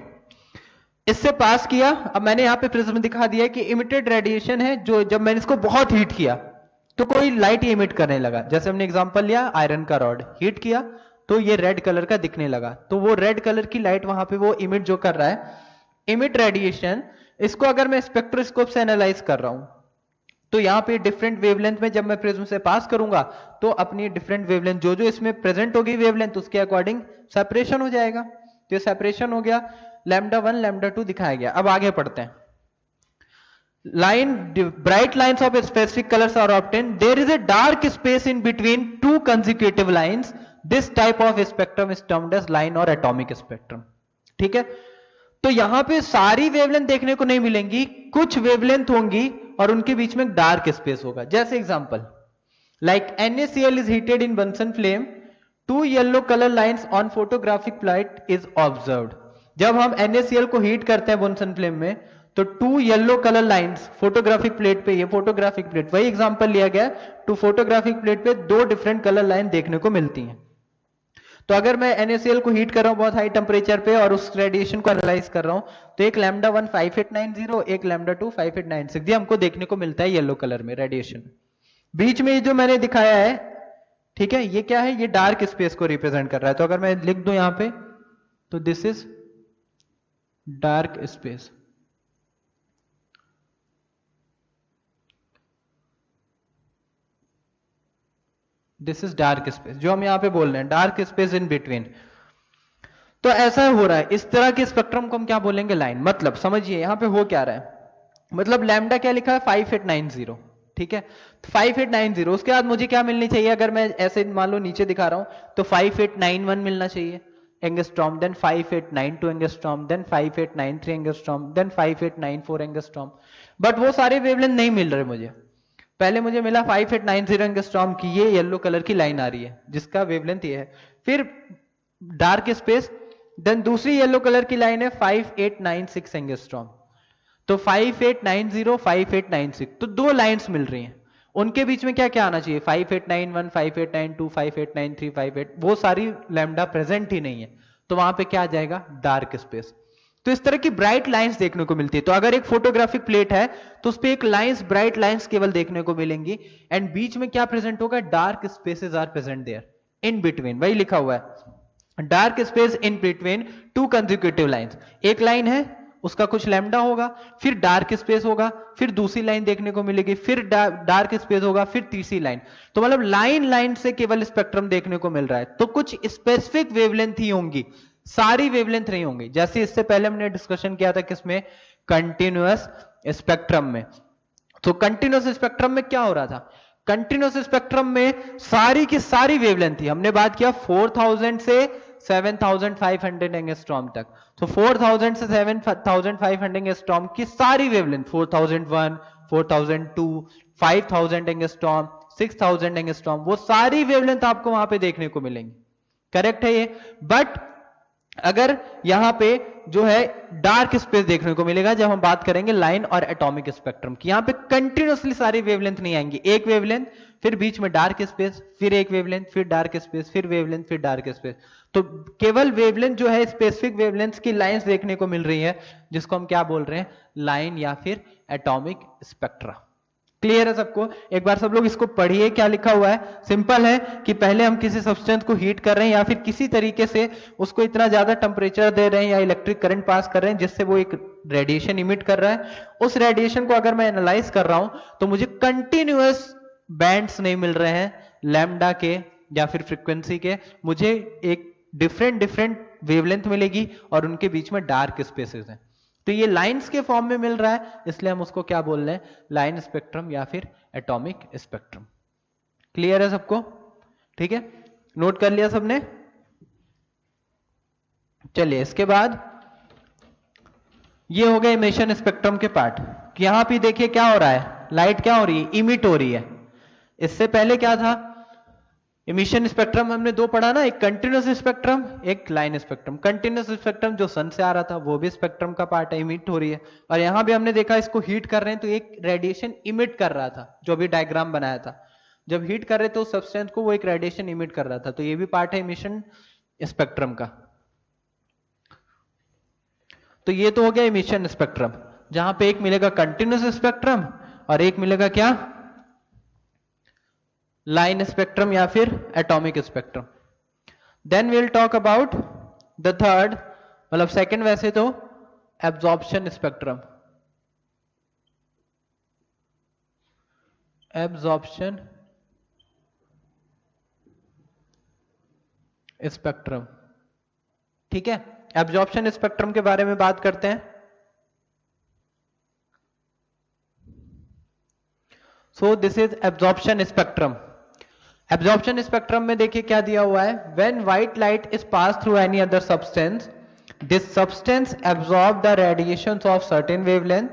इससे पास किया, अब मैंने यहां पे प्रिज्म दिखा दिया कि इमिटेड रेडिएशन है, जो जब मैंने इसको बहुत हीट किया तो कोई लाइट इमिट करने लगा। जैसे हमने एग्जांपल लिया आयरन का रॉड, हीट किया तो ये रेड कलर का दिखने लगा, तो वो रेड कलर की लाइट वहां पे वो इमिट जो कर रहा है, इमिट रेडिएशन, इसको अगर मैं स्पेक्ट्रोस्कोप से एनालाइज कर रहा हूं तो यहाँ पे डिफरेंट वेवलेंथ में जब मैं प्रिज्म से पास करूंगा तो अपनी डिफरेंट वेवलेंथ जो जो इसमें प्रेजेंट होगी वेवलेंथ, उसके अकॉर्डिंग सेपरेशन हो जाएगा। तो सेपरेशन हो गया, λ1 λ2 दिखाया गया। अब आगे पढ़ते हैं। Line, bright lines of specific colours are obtained, there is a dark space in between two consecutive lines, this type of spectrum is termed as line और एटॉमिक स्पेक्ट्रम। ठीक है, तो यहां पे सारी वेवलेंथ देखने को नहीं मिलेंगी, कुछ वेवलेंथ होंगी और उनके बीच में डार्क स्पेस होगा। जैसे example, like NaCl is heated in Bunsen flame, two yellow colour lines on photographic plate is observed. जब हम NaCl को हीट करते हैं बंसन फ्लेम में तो two yellow colour lines photographic plate पे, ये फोटोग्राफिक प्लेट वही एग्जांपल लिया गया, टू फोटोग्राफिक प्लेट पे दो डिफरेंट कलर लाइन देखने को मिलती हैं। तो अगर मैं NaCl को हीट कर रहा हूं बहुत हाई टेम्परेचर पे और उस रेडिएशन को एनालाइज कर रहा हूं तो एक λ1 5890, एक λ2 5896, ये हमको देखने को मिलता है येलो कलर में रेडिएशन। बीच में ये जो मैंने दिखाया है, ठीक है, ये क्या है, ये डार्क स्पेस को रिप्रेजेंट कर रहा है। तो अगर मैं लिख दूं यहां पे, तो this is dark space. This is dark space, जो हम यहां पे बोल रहे हैं, डार्क स्पेस इन बिटवीन। तो ऐसा हो रहा है, इस तरह के स्पेक्ट्रम को हम क्या बोलेंगे, लाइन। मतलब समझिए यहां पे हो क्या रहा है, मतलब लैम्डा क्या लिखा है, 5890, ठीक है। 5890, उसके बाद मुझे क्या मिलनी चाहिए, अगर मैं ऐसे मान लो नीचे दिखा रहा हूं, तो 5891 मिलना चाहिए angstrom, then 5892 angstrom, then 5893 angstrom, then 5894 angstrom. But वो सारे वेवलेंथ नहीं मिल रहे मुझे। पहले मुझे मिला 5890 एंगस्ट्रॉम की ये येलो कलर की लाइन आ रही है जिसका वेवलेंथ ये है, फिर डार्क स्पेस, देन दूसरी येलो कलर की लाइन है 5896 एंगस्ट्रॉम। तो 5890 5896, तो दो लाइंस मिल रही हैं। उनके बीच में क्या क्या आना चाहिए, 5891 5892 5893 58, वो सारी लैम्डा प्रेजेंट ही नहीं है, तो वहां पे क्या आ जाएगा, डार्क स्पेस। तो इस तरह की ब्राइट लाइंस देखने को मिलती है। तो अगर एक फोटोग्राफिक प्लेट है तो उस पर एक लाइंस, ब्राइट लाइंस केवल देखने को मिलेंगी, एंड बीच में क्या प्रेजेंट होगा, dark spaces are present there in between, वही लिखा हुआ है, dark space in between two consecutive lines. एक लाइन है, उसका कुछ लैम्डा होगा, फिर डार्क स्पेस होगा, फिर दूसरी लाइन देखने को मिलेगी, फिर डार्क स्पेस होगा, फिर तीसरी लाइन। तो मतलब लाइन लाइन से केवल स्पेक्ट्रम देखने को मिल रहा है। तो कुछ स्पेसिफिक वेवलेंथ ही होंगी, सारी वेवलेंथ नहीं होंगी। जैसे इससे पहले हमने डिस्कशन किया था किसमें, कंटिन्यूअस स्पेक्ट्रम में। तो कंटिन्यूअस स्पेक्ट्रम में क्या हो रहा था, कंटिन्यूअस स्पेक्ट्रम में सारी की सारी वेवलेंथ थी। हमने बात किया 4000 से 7500 एंगस्ट्रॉम तक। तो 4000 से 7500 एंगस्ट्रॉम की सारी वेवलेंथ, 4001 4002 5000 एंगस्ट्रॉम 6000 एंगस्ट्रॉम, वो सारी वेवलेंथ आपको वहां पे देखने को मिलेंगी। करेक्ट है ये। बट अगर यहां पे जो है डार्क स्पेस देखने को मिलेगा जब हम बात करेंगे लाइन और एटॉमिक स्पेक्ट्रम की। यहां पे कंटिन्यूअसली सारी वेवलेंथ नहीं आएंगी, एक वेवलेंथ, फिर बीच में डार्क स्पेस, फिर एक वेवलेंथ, फिर डार्क स्पेस, फिर वेवलेंथ, फिर डार्क स्पेस। तो केवल वेवलेंथ जो है, स्पेसिफिक वेवलेंथ की लाइंस देखने को मिल रही है, जिसको हम क्या बोल रहे हैं, लाइन या फिर एटॉमिक स्पेक्ट्रा। क्लियर है सबको। एक बार सब लोग इसको पढ़िए, क्या लिखा हुआ है। सिंपल है कि पहले हम किसी सब्सटेंस को हीट कर रहे हैं या फिर किसी तरीके से उसको इतना ज्यादा टेम्परेचर दे रहे हैं या इलेक्ट्रिक करंट पास कर रहे हैं जिससे वो एक रेडिएशन इमिट कर रहा है। उस रेडिएशन को अगर मैं एनालाइज कर रहा हूं तो मुझे कंटिन्यूअस बैंड्स नहीं मिल रहे हैं लैम्डा के या फिर फ्रीक्वेंसी के, मुझे एक डिफरेंट डिफरेंट वेवलेंथ मिलेगी और उनके बीच में डार्क स्पेसेस हैं। तो ये लाइंस के फॉर्म में मिल रहा है, इसलिए हम उसको क्या बोल रहे हैं, लाइन स्पेक्ट्रम या फिर एटॉमिक स्पेक्ट्रम। क्लियर है सबको, ठीक है, नोट कर लिया सबने। चलिए इसके बाद ये हो गया इमिशन स्पेक्ट्रम के पार्ट। यहां पे देखिए क्या हो रहा है, लाइट क्या हो रही है, इमिट हो रही है। इससे पहले क्या था, इमिशन स्पेक्ट्रम हमने दो पढ़ा ना, एक कंटिन्यूअस स्पेक्ट्रम, एक लाइन स्पेक्ट्रम। कंटिन्यूअस स्पेक्ट्रम जो सन से आ रहा था वो भी स्पेक्ट्रम का पार्ट है, इमिट हो रही है। और यहां भी हमने देखा इसको हीट कर रहे हैं तो एक रेडिएशन इमिट कर रहा था, जो भी डायग्राम बनाया था। जब हीट कर रहे थे उस सब्सटेंस को, वो एक रेडिएशन इमिट कर रहा था, तो ये भी पार्ट है इमिशन स्पेक्ट्रम का। तो ये तो हो गया इमिशन स्पेक्ट्रम, जहां पे एक मिलेगा कंटिन्यूअस स्पेक्ट्रम और एक मिलेगा क्या, लाइन स्पेक्ट्रम या फिर atomic spectrum. Then will talk about the third, मतलब सेकंड वैसे तो एब्जॉर्प्शन स्पेक्ट्रम। एब्जॉर्प्शन स्पेक्ट्रम, ठीक है। एब्जॉर्प्शन स्पेक्ट्रम के बारे में बात करते हैं। So this is absorption spectrum. Absorption spectrum में देखिए क्या दिया हुआ है, when white light is pass through any other substance, this substance absorb the radiations of certain wavelength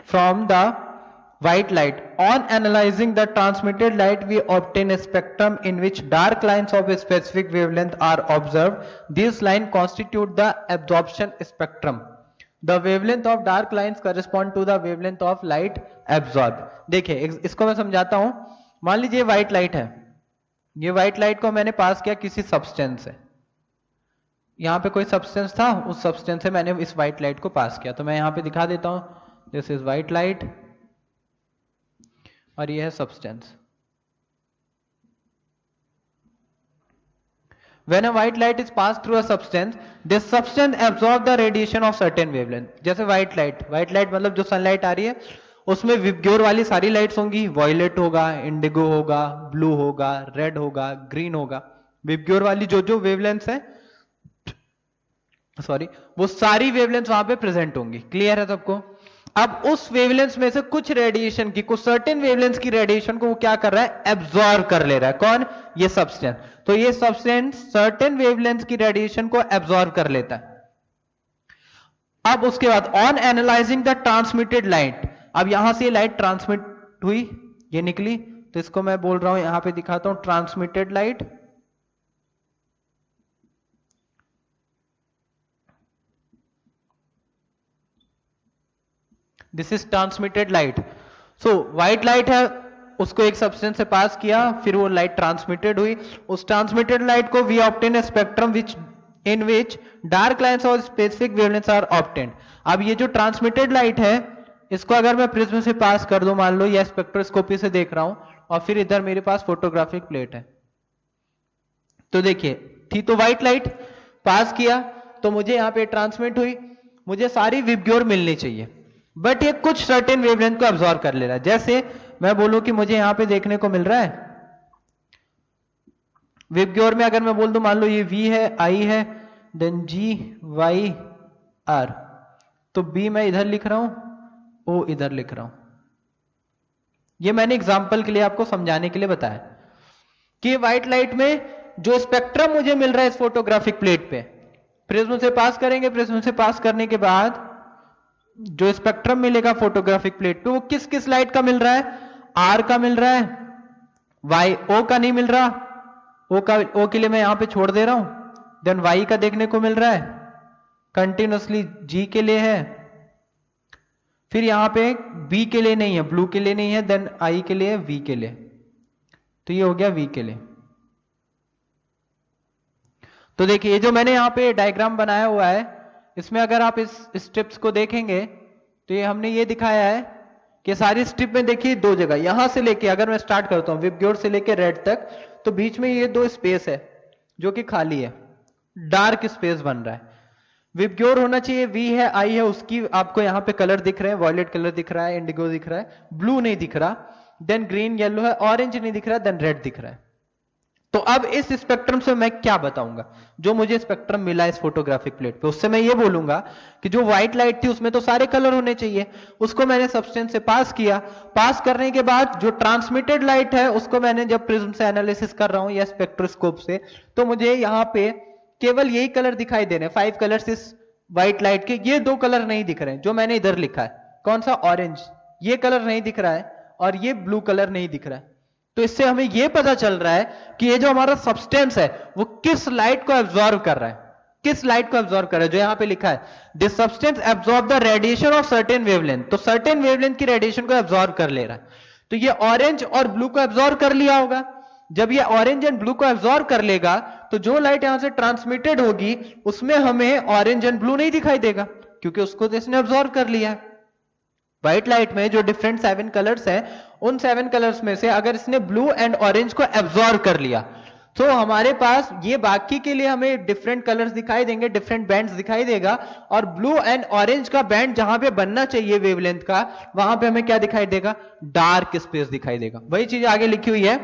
from the white light. On analyzing the transmitted light, we obtain a spectrum in which dark lines of a specific wavelength are observed. These lines constitute the absorption spectrum. The wavelength of dark lines correspond to the wavelength of light absorbed. देखिए इसको मैं समझाता हूं। मान लीजिए white light है, ये white light को मैंने पास किया किसी सब्सटेंस से, यहां पे कोई सब्सटेंस था, उस सब्सटेंस से मैंने इस व्हाइट लाइट को पास किया। तो मैं यहां पे दिखा देता हूं, दिस इज व्हाइट लाइट और ये है substance, When a white light is passed through a substance, this substance absorb the radiation of certain wavelength. जैसे white light मतलब जो सनलाइट आ रही है उसमें विबग्योर वाली सारी लाइट्स होंगी, वॉयलेट होगा, इंडिगो होगा, ब्लू होगा, रेड होगा, ग्रीन होगा। विबग्योर वाली जो जो वेवलेंथ्स है, सॉरी, वो सारी वेवलेंथ्स वहां पे प्रेजेंट होंगी। क्लियर है सबको? अब उस वेवलेंथ में से कुछ रेडिएशन की, कुछ सर्टेन वेवलेंथ की रेडिएशन को वो क्या कर रहा है? एब्जॉर्ब कर ले रहा है। कौन? ये सब्सटेंस। तो ये सब्सटेंस सर्टेन वेवलेंथ की रेडिएशन को एब्जॉर्ब कर लेता है। अब उसके बाद on analysing the transmitted light, अब यहां से लाइट ट्रांसमिट हुई, ये निकली, तो इसको मैं बोल रहा हूं, यहां पे दिखाता हूं, transmitted light. This is transmitted light. So white light है, उसको एक सब्सटेंस से पास किया, फिर वो लाइट ट्रांसमिटेड हुई। उस ट्रांसमिटेड लाइट को we obtain a spectrum which in which dark lines और स्पेसिफिक वेवलेंथ्स आर ऑब्टेन्ड। अब ये जो ट्रांसमिटेड लाइट है, इसको अगर मैं प्रिज्म से पास कर दूं, मान लो या स्पेक्ट्रोस्कोपी से देख रहा हूं, और फिर इधर मेरे पास फोटोग्राफिक प्लेट है, तो देखिए थी तो व्हाइट लाइट, पास किया तो मुझे यहां पे ट्रांसमिट हुई, मुझे सारी विबग्योर मिलनी चाहिए, बट ये कुछ सर्टेन वेवलेंथ को एब्जॉर्ब कर ले रहा है। जैसे मैं बोलूं कि मुझे यहां पे देखने को मिल रहा है विबग्योर में, अगर मैं बोल दूं, मान लो ये V है, I है, देन G Y R, तो B मैं इधर लिख रहा हूं, O इधर लिख रहा हूं। ये मैंने एग्जांपल के लिए आपको समझाने के लिए बताया कि व्हाइट लाइट में जो स्पेक्ट्रम मुझे मिल रहा है इस फोटोग्राफिक प्लेट पे, प्रिज्म से पास करेंगे, प्रिज्म से पास करने के बाद जो स्पेक्ट्रम मिलेगा फोटोग्राफिक प्लेट पे, वो किस किस लाइट का मिल रहा है? आर का मिल रहा है, वाई, ओ का नहीं मिल रहा, ओ के लिए मैं यहां पे छोड़ दे रहा हूं, देन वाई का देखने को मिल रहा है कंटिन्यूसली, जी के लिए है, फिर यहां पे बी के लिए नहीं है, ब्लू के लिए नहीं है, देन आई के लिए, वी के लिए, तो ये हो गया वी के लिए। तो देखिए ये जो मैंने यहां पे डायग्राम बनाया हुआ है, इसमें अगर आप इस स्ट्रिप्स को देखेंगे तो ये हमने ये दिखाया है कि सारी स्ट्रिप में देखिए दो जगह, यहां से लेके अगर मैं स्टार्ट करता हूं विबग्योर से लेके रेड तक, तो बीच में ये दो स्पेस है जो कि खाली है, डार्क स्पेस बन रहा है। विबग्योर होना चाहिए, वी है, आई है, उसकी आपको यहां पे कलर दिख रहे हैं, वॉयलेट कलर दिख रहा है, इंडिगो दिख रहा है, ब्लू नहीं दिख रहा, देन ग्रीन येलो है, ऑरेंज नहीं दिख रहा, देन रेड दिख रहा है। तो अब इस स्पेक्ट्रम से मैं क्या बताऊंगा? जो मुझे स्पेक्ट्रम मिला इस फोटोग्राफिक प्लेट पे, उससे मैं ये बोलूंगा कि जो व्हाइट लाइट थी उसमें तो सारे कलर होने चाहिए, उसको मैंने सब्सटेंस से पास किया, पास करने के बाद जो ट्रांसमिटेड लाइट है उसको मैंने जब प्रिज्म से एनालिसिस कर रहा हूं या स्पेक्ट्रोस्कोप से, तो मुझे यहां पे केवल यही कलर दिखाई दे रहे हैं, 5 कलर्स इस व्हाइट लाइट के, ये 2 कलर नहीं दिख रहे हैं जो मैंने इधर लिखा है, कौन सा? ऑरेंज, ये कलर नहीं दिख रहा है, और ये ब्लू कलर नहीं दिख रहा है। तो इससे हमें यह पता चल रहा है कि ये जो हमारा सब्सटेंस है वो किस लाइट को एब्जॉर्ब कर रहा है, किस लाइट को एब्जॉर्ब कर रहा है, जो यहां पे लिखा है this substance absorb the radiation of certain wavelength, तो सर्टेन वेवलेंथ की रेडिएशन को एब्जॉर्ब कर ले रहा है। तो ये ऑरेंज और ब्लू को एब्जॉर्ब कर लिया होगा। जब ये ऑरेंज एंड ब्लू को एब्जॉर्ब कर लेगा तो जो लाइट यहां से ट्रांसमिटेड होगी उसमें हमें ऑरेंज एंड ब्लू नहीं दिखाई देगा, क्योंकि उसको तो इसने एब्जॉर्ब कर लिया है। व्हाइट लाइट में जो डिफरेंट 7 कलर्स हैं, उन 7 कलर्स में से अगर इसने ब्लू एंड ऑरेंज को एब्जॉर्ब कर लिया, तो हमारे पास ये बाकी के लिए हमें डिफरेंट कलर्स दिखाई देंगे, डिफरेंट बैंड्स दिखाई देगा, और ब्लू एंड ऑरेंज का बैंड जहां पे बनना चाहिए वेवलेंथ का, वहां पे हमें क्या दिखाई देगा? डार्क स्पेस दिखाई देगा। वही चीज आगे लिखी हुई है,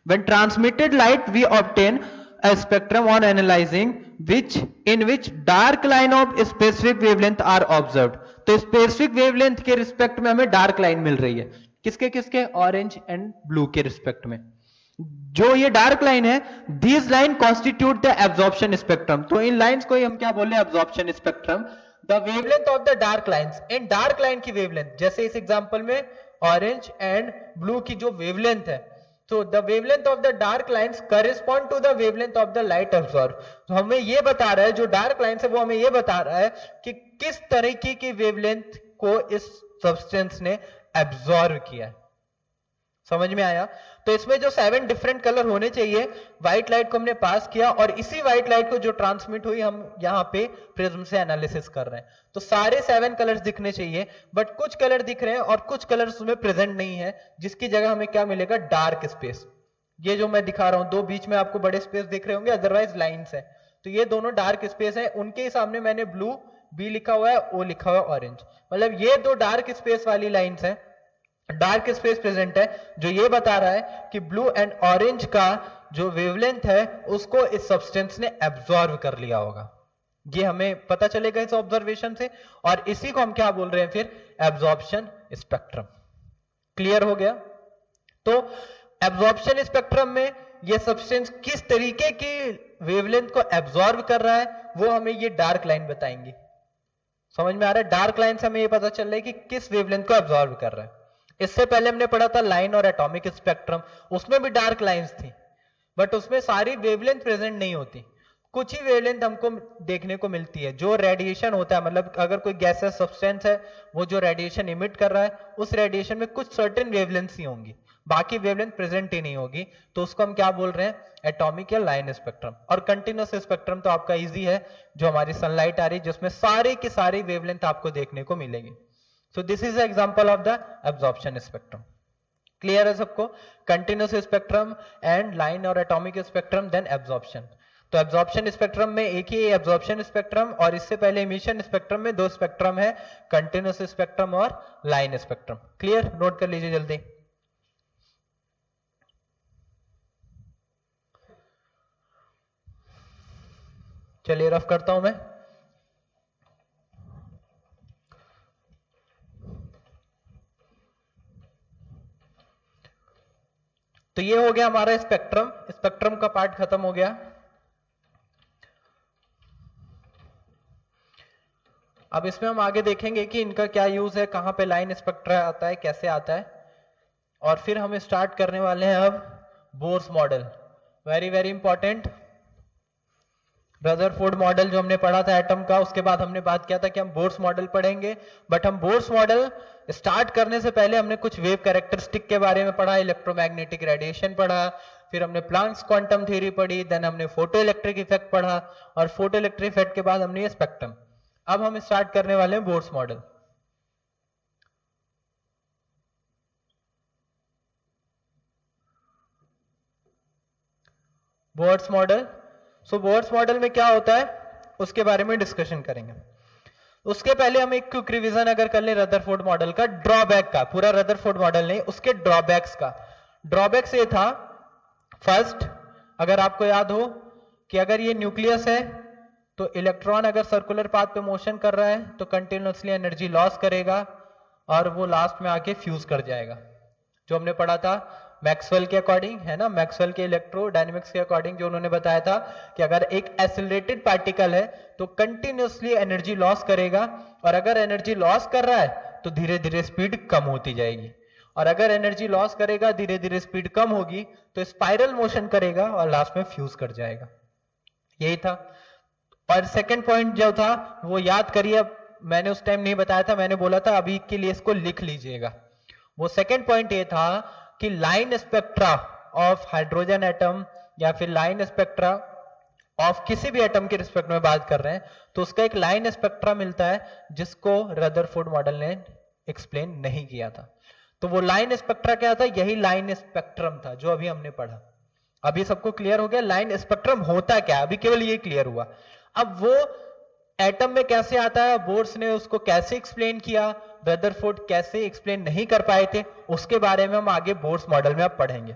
when transmitted light we obtain a spectrum on analyzing in which dark line of specific wavelength are observed। तो स्पेसिफिक वेवलेंथ के रिस्पेक्ट में हमें डार्क लाइन मिल रही है, किसके किसके? ऑरेंज एंड ब्लू के रिस्पेक्ट में। जो ये डार्क लाइन है, these line constitute the absorption spectrum, तो इन लाइंस को ही हम क्या बोले? Absorption spectrum. The wavelength of the dark lines, in dark line की वेवलेंथ, जैसे इस एग्जांपल में ऑरेंज एंड ब्लू की जो वेवलेंथ है, तो the wavelength of the dark lines correspond to the wavelength of the light absorb. तो हमें ये बता रहा है, जो डार्क लाइंस है वो हमें ये बता रहा है कि किस तरीके की वेवलेंथ को इस सब्सटेंस ने एब्जॉर्ब किया है। समझ में आया? तो इसमें जो 7 डिफरेंट कलर होने चाहिए, व्हाइट लाइट को हमने पास किया, और इसी व्हाइट लाइट को जो ट्रांसमिट हुई हम यहां पे प्रिज्म से एनालिसिस कर रहे हैं, तो सारे 7 कलर्स दिखने चाहिए, बट कुछ कलर दिख रहे हैं और कुछ कलर्स उसमें प्रेजेंट नहीं है, जिसकी जगह हमें क्या मिलेगा? Dark space. ये जो मैं दिखा रहा हूं, दो बीच में आपको बड़े स्पेस दिख रहे होंगे, अदरवाइज लाइंस है, तो ये दोनों डार्क स्पेस है, उनके सामने मैंने ब्लू बी लिखा हुआ है, ओ लिखा हुआ है ऑरेंज, मतलब ये दो डार्क स्पेस वाली लाइंस है, डार्क स्पेस प्रेजेंट है, जो ये बता रहा है कि ब्लू एंड ऑरेंज का जो वेवलेंथ है उसको इस सब्सटेंस ने एब्जॉर्ब कर लिया होगा, ये हमें पता चलेगा इस ऑब्जर्वेशन से, और इसी को हम क्या बोल रहे हैं फिर, एब्जॉर्प्शन स्पेक्ट्रम। क्लियर हो गया? तो एब्जॉर्प्शन स्पेक्ट्रम में ये सब्सटेंस किस तरीके की वेवलेंथ को एब्जॉर्ब कर रहा है वो हमें ये डार्क लाइन बताएंगे। समझ में आ रहा है? डार्क लाइन से हमें ये पता चल रहा है कि किस वेवलेंथ को एब्जॉर्ब कर रहा है। इससे पहले हमने पढ़ा था लाइन और एटॉमिक स्पेक्ट्रम, उसमें भी डार्क लाइंस थी, बट उसमें सारी वेवलेंथ प्रेजेंट नहीं होती, कुछ ही वेवलेंथ हमको देखने को मिलती है। जो रेडिएशन होता है, मतलब अगर कोई गैसेस सब्सटेंस है, वो जो रेडिएशन इमिट कर रहा है, उस रेडिएशन में कुछ सर्टेन वेवलेंथ ही होंगी, बाकी वेवलेंथ प्रेजेंट ही नहीं होगी, तो उसको हम क्या बोल रहे हैं, एटॉमिक या लाइन स्पेक्ट्रम। और कंटिन्यूअस स्पेक्ट्रम तो आपका इजी है, जो हमारी सनलाइट आ रही है जिसमें सारे की सारी वेवलेंथ आपको देखने को मिलेगी। So this is example of the absorption spectrum. Clear है सबको? कंटिन्यूअस स्पेक्ट्रम एंड लाइन और एटॉमिक स्पेक्ट्रम, देन एब्जॉर्प्शन। तो एब्जॉर्प्शन स्पेक्ट्रम में एक ही एब्जॉर्प्शन स्पेक्ट्रम, और इससे पहले इमिशन स्पेक्ट्रम में दो स्पेक्ट्रम है, कंटिन्यूअस स्पेक्ट्रम और लाइन स्पेक्ट्रम। क्लियर? नोट कर लीजिए जल्दी। चलिए रफ करता हूं मैं। तो ये हो गया हमारा स्पेक्ट्रम, स्पेक्ट्रम का पार्ट खत्म हो गया। अब इसमें हम आगे देखेंगे कि इनका क्या यूज है, कहां पे लाइन स्पेक्ट्रा आता है, कैसे आता है, और फिर हम स्टार्ट करने वाले हैं अब Bohr's model. Very very important, Rutherford model जो हमने पढ़ा था एटम का, उसके बाद हमने बात किया था कि हम बोर्स मॉडल पढ़ेंगे, बट हम बोर्स मॉडल स्टार्ट करने से पहले हमने कुछ वेव कैरेक्टरिस्टिक के बारे में पढ़ा, इलेक्ट्रोमैग्नेटिक रेडिएशन पढ़ा, फिर हमने प्लांक्स क्वांटम थ्योरी पढ़ी, देन हमने फोटो इलेक्ट्रिक इफेक्ट पढ़ा, और फोटो इलेक्ट्रिक इफेक्ट के बाद हमने ये स्पेक्ट्रम। अब हम स्टार्ट करने वाले हैं बोर्स मॉडल। बोर्स मॉडल, सो बोर्स मॉडल में क्या होता है उसके बारे में डिस्कशन करेंगे। उसके पहले हम एक क्विक रिवीजन अगर कर ले रदरफोर्ड मॉडल का, ड्रॉबैक का, पूरा रदरफोर्ड मॉडल नहीं, उसके ड्रॉबैक्स का। ड्रॉबैक्स ये था, फर्स्ट अगर आपको याद हो कि अगर ये न्यूक्लियस है तो इलेक्ट्रॉन अगर सर्कुलर पाथ पे मोशन कर रहा है तो कंटिन्यूअसली एनर्जी लॉस करेगा और वो लास्ट में आके फ्यूज कर जाएगा, जो हमने पढ़ा था मैक्सवेल के अकॉर्डिंग, है ना, मैक्सवेल के इलेक्ट्रोडायनेमिक्स के अकॉर्डिंग जो उन्होंने बताया था कि अगर एक एक्सेलरेटेड पार्टिकल है तो कंटिन्यूअसली एनर्जी लॉस करेगा, और अगर एनर्जी लॉस कर रहा है तो धीरे धीरे स्पीड कम होती जाएगी, और अगर एनर्जी लॉस करेगा धीरे धीरे स्पीड कम होगी तो स्पाइरल मोशन करेगा और लास्ट में फ्यूज कर जाएगा। यही था। और सेकंड पॉइंट जो था वो याद करिए, मैंने उस टाइम नहीं बताया था, मैंने बोला था अभी के लिए इसको लिख लीजिएगा। वो सेकंड पॉइंट ये था कि line spectra of hydrogen atom या फिर लाइन स्पेक्ट्रा ऑफ किसी भी एटम के रिस्पेक्ट में बात कर रहे हैं तो उसका एक लाइन स्पेक्ट्रा मिलता है जिसको रदरफोर्ड मॉडल ने एक्सप्लेन नहीं किया था। तो वो लाइन स्पेक्ट्रा क्या था, यही लाइन स्पेक्ट्रम था जो अभी हमने पढ़ा। अभी सबको क्लियर हो गया लाइन स्पेक्ट्रम होता क्या, अभी केवल ये क्लियर हुआ। अब वो एटम में कैसे आता है, बोर्स ने उसको कैसे एक्सप्लेन किया, रदरफोर्ड कैसे एक्सप्लेन नहीं कर पाए थे, उसके बारे में हम आगे बोर्स मॉडल में अब पढ़ेंगे।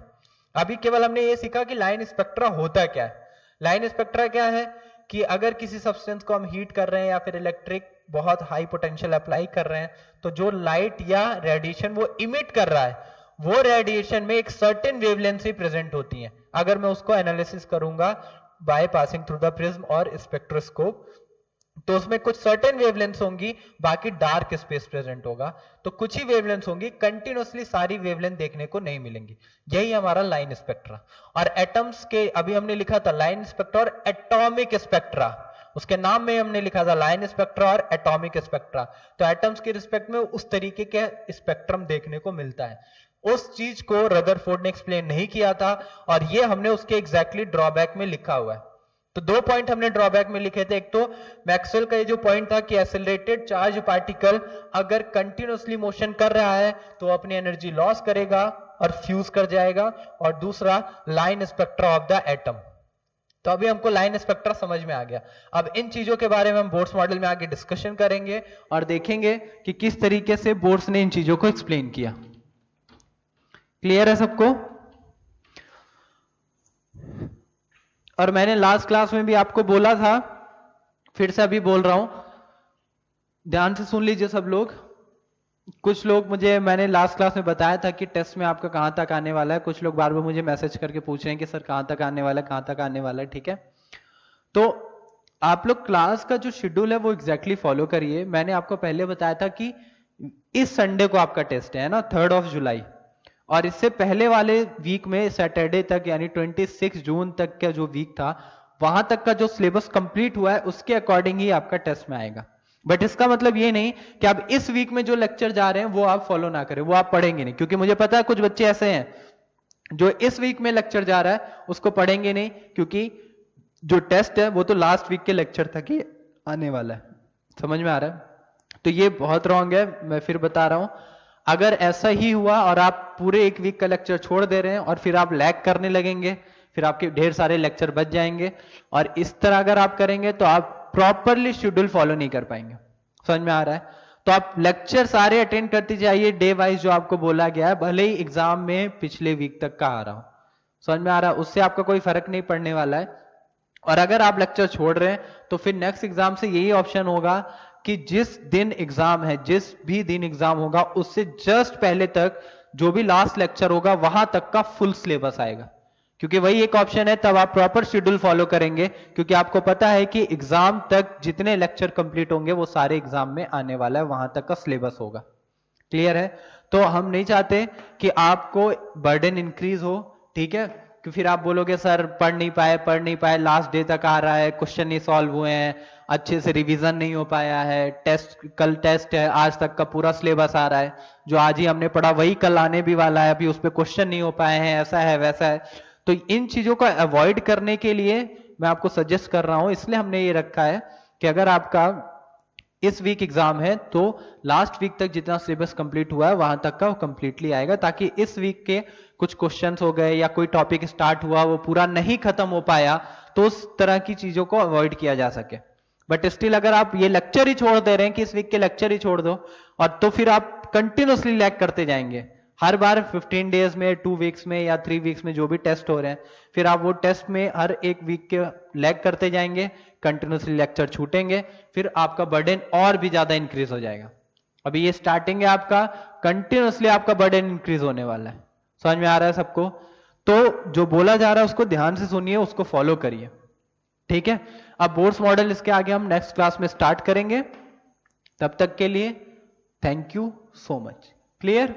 अभी केवल हमने ये सीखा कि लाइन स्पेक्ट्रा होता क्या है। लाइन स्पेक्ट्रा क्या है कि अगर किसी सब्सटेंस को हम हीट कर रहे हैं या फिर इलेक्ट्रिक बहुत हाई पोटेंशियल अप्लाई कर रहे हैं तो जो लाइट या रेडिएशन वो इमिट कर रहा है वो रेडिएशन में एक सर्टेन वेवलेंथ से प्रेजेंट होती है। अगर मैं उसको एनालिसिस करूंगा by passing through the prism और स्पेक्ट्रोस्कोप तो उसमें कुछ सर्टेन वेवलेंथ्स होंगी, बाकी डार्क स्पेस प्रेजेंट होगा, तो कुछ ही वेवलेंथ्स होंगी, कंटिन्यूअसली सारी वेवलेंथ देखने को नहीं मिलेंगी। यही हमारा लाइन स्पेक्ट्रा। और एटम्स के अभी हमने लिखा था लाइन स्पेक्ट्रा और एटॉमिक स्पेक्ट्रा, उसके नाम में हमने लिखा था लाइन स्पेक्ट्रा और एटॉमिक स्पेक्ट्रा। तो एटम्स के रिस्पेक्ट में उस तरीके के स्पेक्ट्रम देखने को मिलता है, उस चीज को रदरफोर्ड ने एक्सप्लेन नहीं किया था और ये हमने उसके एग्जैक्टली ड्रॉबैक में लिखा हुआ है। तो दो पॉइंट हमने ड्रॉबैक में लिखे थे, एक तो मैक्सवेल का ये जो पॉइंट था कि एक्सेलरेटेड चार्ज पार्टिकल अगर कंटिन्यूअसली मोशन कर रहा है तो अपनी एनर्जी लॉस करेगा और फ्यूज कर जाएगा, और दूसरा line spectra of the atom. तो अभी हमको लाइन स्पेक्ट्रा समझ में आ गया। अब इन चीजों के बारे में हम बोर्ड्स मॉडल में आगे डिस्कशन करेंगे और देखेंगे कि किस तरीके से बोर्ड्स ने इन चीजों को एक्सप्लेन किया। क्लियर है सबको? और मैंने लास्ट क्लास में भी आपको बोला था, फिर से अभी बोल रहा हूं, ध्यान से सुन लीजिए सब लोग। कुछ लोग मैंने लास्ट क्लास में बताया था कि टेस्ट में आपका कहां तक आने वाला है। कुछ लोग बार बार मुझे मैसेज करके पूछ रहे हैं कि सर कहां तक आने वाला है, कहां तक आने वाला है। ठीक है, तो आप लोग क्लास का जो शेड्यूल है वो एग्जैक्टली फॉलो करिए। मैंने आपको पहले बताया था कि इस संडे को आपका टेस्ट है ना, 3 जुलाई, और इससे पहले वाले वीक में सैटरडे तक यानी 26 जून तक का जो वीक था, वहां तक का जो सिलेबस कंप्लीट हुआ है उसके अकॉर्डिंग ही आपका टेस्ट में आएगा। बट इसका मतलब ये नहीं कि आप इस वीक में जो लेक्चर जा रहे हैं वो आप फॉलो ना करें, वो आप पढ़ेंगे नहीं, क्योंकि मुझे पता है कुछ बच्चे ऐसे हैं जो इस वीक में लेक्चर जा रहा है उसको पढ़ेंगे नहीं, क्योंकि जो टेस्ट है वो तो लास्ट वीक के लेक्चर तक ही आने वाला है। समझ में आ रहा है? तो ये बहुत रॉन्ग है, मैं फिर बता रहा हूं। अगर ऐसा ही हुआ और आप पूरे एक वीक का लेक्चर छोड़ दे रहे हैं और फिर आप लैग करने लगेंगे, फिर आपके ढेर सारे लेक्चर बच जाएंगे, और इस तरह अगर आप करेंगे तो आप प्रॉपरली शेड्यूल फॉलो नहीं कर पाएंगे। समझ में आ रहा है? तो आप लेक्चर सारे अटेंड करते जाइए डे वाइज, जो आपको बोला गया है, भले ही एग्जाम में पिछले वीक तक का आ रहा हो। समझ में आ रहा है? उससे आपका कोई फर्क नहीं पड़ने वाला है। और अगर आप लेक्चर छोड़ रहे हैं तो फिर नेक्स्ट एग्जाम से यही ऑप्शन होगा कि जिस दिन एग्जाम है, जिस भी दिन एग्जाम होगा उससे जस्ट पहले तक जो भी लास्ट लेक्चर होगा वहां तक का फुल सिलेबस आएगा, क्योंकि वही एक ऑप्शन है। तब आप प्रॉपर शेड्यूल फॉलो करेंगे, क्योंकि आपको पता है कि एग्जाम तक जितने लेक्चर कंप्लीट होंगे वो सारे एग्जाम में आने वाला है, वहां तक का सिलेबस होगा। क्लियर है? तो हम नहीं चाहते कि आपको बर्डन इंक्रीज हो। ठीक है, कि फिर आप बोलोगे सर पढ़ नहीं पाए, लास्ट डे तक आ रहा है, क्वेश्चन नहीं सॉल्व हुए हैं, अच्छे से रिवीजन नहीं हो पाया है, कल टेस्ट है, आज तक का पूरा सिलेबस आ रहा है, जो आज ही हमने पढ़ा वही कल आने भी वाला है, अभी उस पर क्वेश्चन नहीं हो पाए हैं, ऐसा है वैसा है। तो इन चीजों को अवॉइड करने के लिए मैं आपको सजेस्ट कर रहा हूं, इसलिए हमने ये रखा है कि अगर आपका इस वीक एग्जाम है तो लास्ट वीक तक जितना सिलेबस कंप्लीट हुआ है वहां तक का वो कंप्लीटली आएगा, ताकि इस वीक के कुछ क्वेश्चंस हो गए या कोई टॉपिक स्टार्ट हुआ वो पूरा नहीं खत्म हो पाया, तो उस तरह की चीजों को अवॉइड किया जा सके। बट स्टिल अगर आप ये लेक्चर ही छोड़ दे रहे हैं कि इस वीक के लेक्चर ही छोड़ दो, और तो फिर आप कंटिन्यूअसली लैग करते जाएंगे। हर बार 15 डेज में, 2 वीक्स में या 3 वीक्स में जो भी टेस्ट हो रहे हैं, फिर आप वो टेस्ट में हर एक वीक के लैग करते जाएंगे, कंटिन्यूअसली लेक्चर छूटेंगे, फिर आपका बर्डन और भी ज्यादा इंक्रीज हो जाएगा। अभी ये स्टार्टिंग है आपका, कंटिन्यूअसली आपका बर्डन इंक्रीज होने वाला है। समझ में आ रहा है सबको? तो जो बोला जा रहा है उसको ध्यान से सुनिए, उसको फॉलो करिए। ठीक है, अब बोर्ड्स मॉडल इसके आगे हम नेक्स्ट क्लास में स्टार्ट करेंगे। तब तक के लिए thank you so much. Clear?